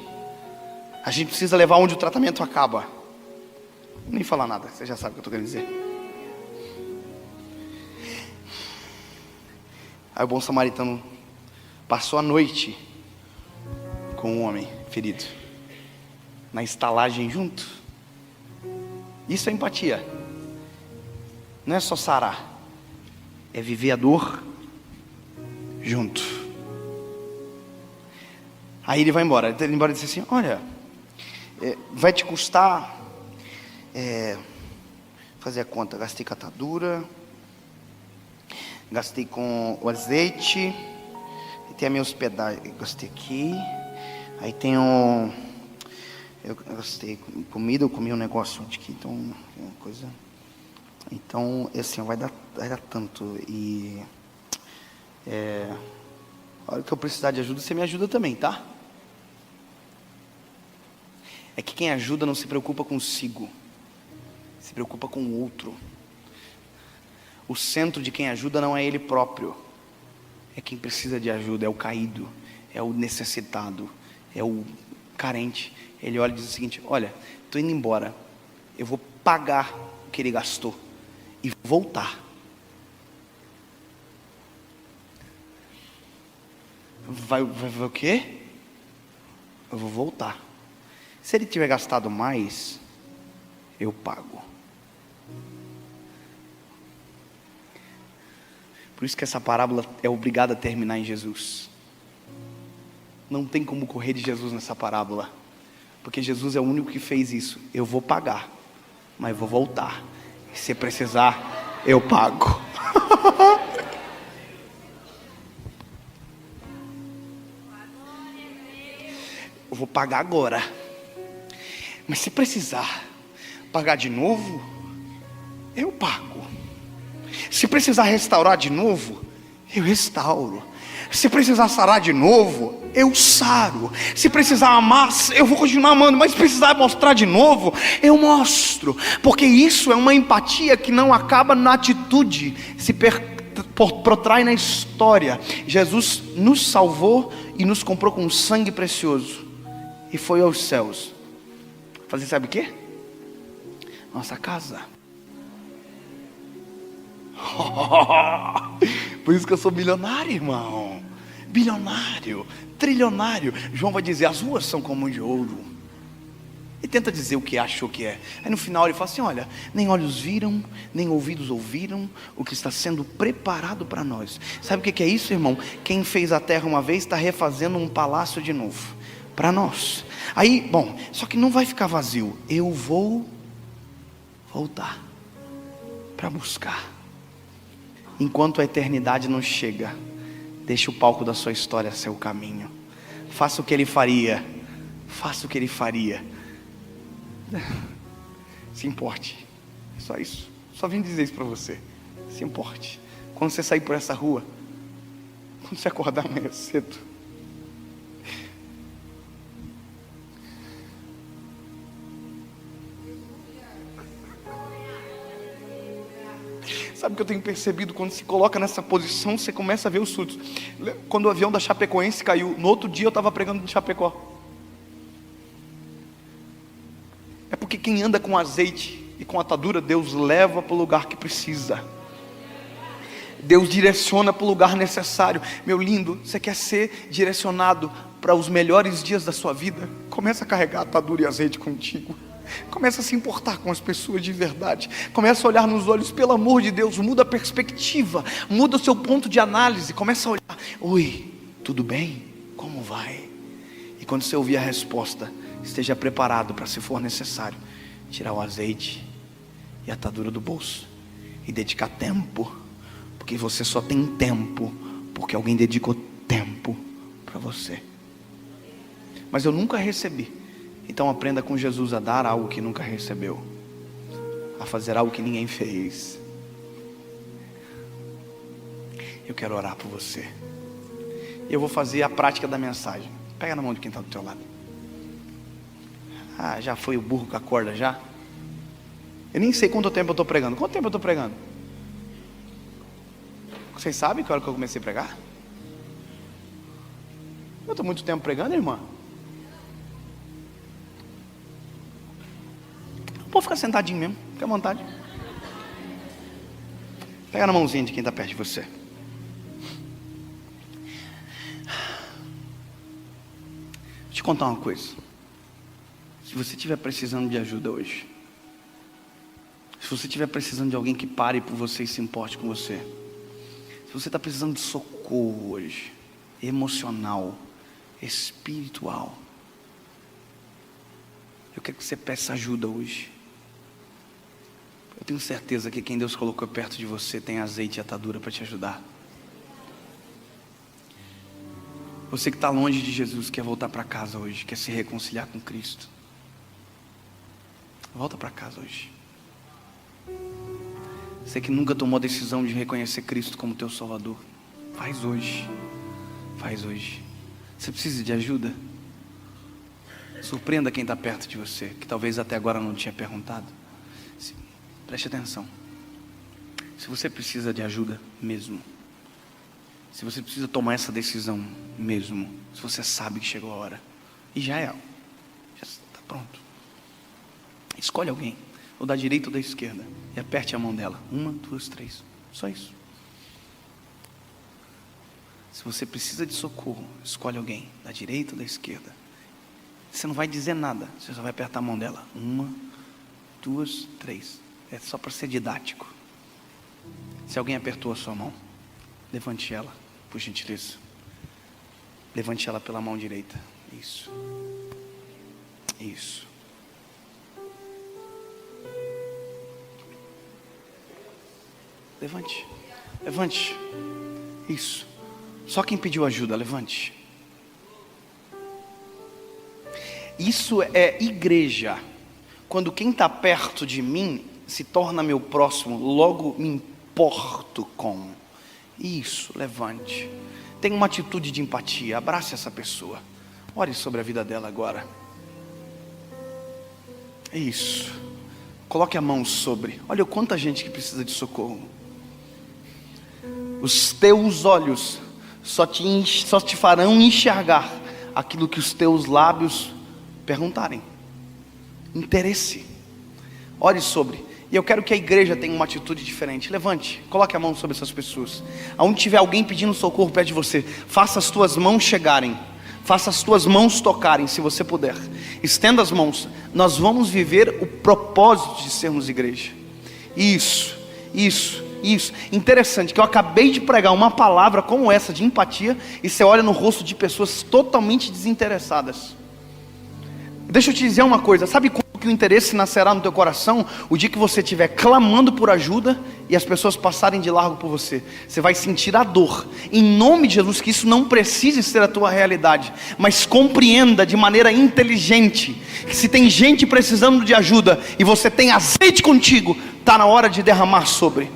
A gente precisa levar onde o tratamento acaba. Vou nem falar nada, você já sabe o que eu estou querendo dizer. Aí o bom samaritano passou a noite com o homem ferido, na estalagem junto. Isso é empatia. Não é só sarar, é viver a dor junto. Aí ele vai embora. Ele vai embora e diz assim: olha, vai te custar fazer a conta. Gastei catadura, gastei com o azeite, tem a minha hospedagem, gastei aqui, aí tem eu gastei comida, eu comi um negócio aqui, então uma coisa, então assim, vai dar tanto. E a hora que eu precisar de ajuda, você me ajuda também, tá? É que quem ajuda não se preocupa consigo, se preocupa com o outro. O centro de quem ajuda não é ele próprio, é quem precisa de ajuda, é o caído, é o necessitado, é o carente. Ele olha e diz o seguinte: olha, estou indo embora, eu vou pagar o que ele gastou e voltar. Vai o quê? Eu vou voltar. Se ele tiver gastado mais, eu pago. Por isso que essa parábola é obrigada a terminar em Jesus. Não tem como correr de Jesus nessa parábola, porque Jesus é o único que fez isso. Eu vou pagar, mas eu vou voltar. E se precisar, eu pago. Eu vou pagar agora, mas se precisar pagar de novo, eu pago. Se precisar restaurar de novo, eu restauro. Se precisar sarar de novo, eu saro. Se precisar amar, eu vou continuar amando. Mas se precisar mostrar de novo, eu mostro. Porque isso é uma empatia que não acaba na atitude, se protrai na história. Jesus nos salvou e nos comprou com sangue precioso e foi aos céus fazer, sabe o quê? Nossa casa. Por isso que eu sou bilionário, irmão. Bilionário, trilionário. João vai dizer, as ruas são como de ouro. E tenta dizer o que achou que é. Aí no final ele fala assim, olha, nem olhos viram, nem ouvidos ouviram o que está sendo preparado para nós. Sabe o que é isso, irmão? Quem fez a terra uma vez está refazendo um palácio de novo para nós. Aí, bom, só que não vai ficar vazio. Eu vou voltar para buscar. Enquanto a eternidade não chega, deixe o palco da sua história ser o caminho. Faça o que ele faria. Faça o que ele faria. Se importe. Só isso. Só vim dizer isso para você. Se importe. Quando você sair por essa rua, quando você acordar amanhã cedo, sabe o que eu tenho percebido? Quando se coloca nessa posição, você começa a ver os frutos. Quando o avião da Chapecoense caiu, no outro dia eu estava pregando em Chapecó. É porque quem anda com azeite e com atadura, Deus leva para o lugar que precisa. Deus direciona para o lugar necessário. Meu lindo, você quer ser direcionado para os melhores dias da sua vida? Começa a carregar atadura e azeite contigo. Começa a se importar com as pessoas de verdade. Começa a olhar nos olhos, pelo amor de Deus. Muda a perspectiva, muda o seu ponto de análise. Começa a olhar, oi, tudo bem? Como vai? E quando você ouvir a resposta, esteja preparado para, se for necessário, tirar o azeite e a atadura do bolso e dedicar tempo. Porque você só tem tempo porque alguém dedicou tempo para você. Mas eu nunca recebi. Então aprenda com Jesus a dar algo que nunca recebeu, a fazer algo que ninguém fez. Eu quero orar por você. Eu vou fazer a prática da mensagem. Pega na mão de quem está do teu lado. Ah, já foi o burro com a corda já? Eu nem sei quanto tempo eu estou pregando. Quanto tempo eu estou pregando? Vocês sabem que hora que eu comecei a pregar? Eu estou muito tempo pregando, irmã. Pode ficar sentadinho mesmo, fica à vontade. Pega na mãozinha de quem está perto de você. Vou te contar uma coisa. Se você estiver precisando de ajuda hoje, se você estiver precisando de alguém que pare por você e se importe com você, se você está precisando de socorro hoje, emocional, espiritual, eu quero que você peça ajuda hoje. Eu tenho certeza que quem Deus colocou perto de você tem azeite e atadura para te ajudar. Você que está longe de Jesus, quer voltar para casa hoje, quer se reconciliar com Cristo, volta para casa hoje. Você que nunca tomou a decisão de reconhecer Cristo como teu Salvador, faz hoje. Faz hoje. Você precisa de ajuda? Surpreenda quem está perto de você, que talvez até agora não tinha perguntado. Preste atenção. Se você precisa de ajuda mesmo, se você precisa tomar essa decisão mesmo, se você sabe que chegou a hora, e já está pronto, escolhe alguém, ou da direita ou da esquerda, e aperte a mão dela. 1, 2, 3, só isso. Se você precisa de socorro, escolhe alguém, da direita ou da esquerda. Você não vai dizer nada, você só vai apertar a mão dela. 1, 2, 3. É só para ser didático. Se alguém apertou a sua mão, levante ela, por gentileza. Levante ela pela mão direita. Isso. Isso. Levante. Levante. Isso. Só quem pediu ajuda, levante. Isso é igreja. Quando quem está perto de mim se torna meu próximo, logo me importo com. Isso, levante. Tenha uma atitude de empatia, abrace essa pessoa. Ore sobre a vida dela agora. Isso. Coloque a mão sobre. Olha quanta gente que precisa de socorro. Os teus olhos só te farão enxergar aquilo que os teus lábios perguntarem. Interesse. Ore sobre. E eu quero que a igreja tenha uma atitude diferente. Levante, coloque a mão sobre essas pessoas. Aonde tiver alguém pedindo socorro perto de você, faça as tuas mãos chegarem. Faça as tuas mãos tocarem, se você puder. Estenda as mãos. Nós vamos viver o propósito de sermos igreja. Isso. Interessante que eu acabei de pregar uma palavra como essa de empatia, e você olha no rosto de pessoas totalmente desinteressadas. Deixa eu te dizer uma coisa. Sabe quando que o interesse nascerá no teu coração? O dia que você estiver clamando por ajuda e as pessoas passarem de largo por você. Você vai sentir a dor. Em nome de Jesus, que isso não precise ser a tua realidade, mas compreenda de maneira inteligente que se tem gente precisando de ajuda e você tem azeite contigo, está na hora de derramar sobre.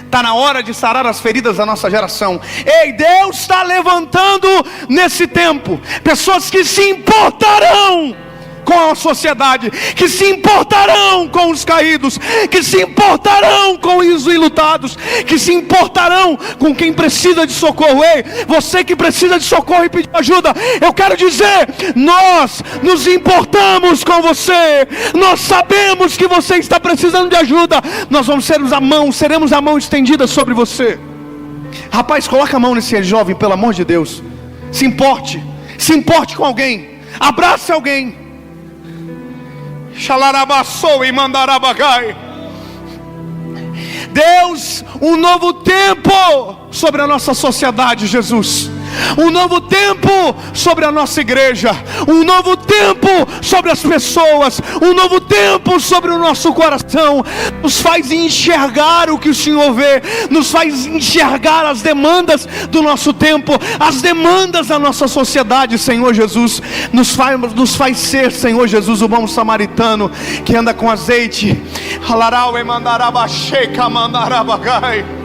Está na hora de sarar as feridas da nossa geração. Ei, Deus está levantando nesse tempo pessoas que se importarão com a sociedade, que se importarão com os caídos, que se importarão com os enlutados, que se importarão com quem precisa de socorro. Ei, você que precisa de socorro e pedir ajuda, eu quero dizer, nós nos importamos com você. Nós sabemos que você está precisando de ajuda. Nós vamos seremos a mão estendida sobre você. Rapaz, coloca a mão nesse jovem, pelo amor de Deus. Se importe com alguém, abrace alguém. Xalarabaçou e mandarabagai. Deus, um novo tempo sobre a nossa sociedade, Jesus. Um novo tempo sobre a nossa igreja. Um novo tempo sobre as pessoas. Um novo tempo sobre o nosso coração. Nos faz enxergar o que o Senhor vê. Nos faz enxergar as demandas do nosso tempo, as demandas da nossa sociedade, Senhor Jesus. Nos faz ser, Senhor Jesus, o bom samaritano que anda com azeite. Halarau e mandarabaxeca mandarabagai.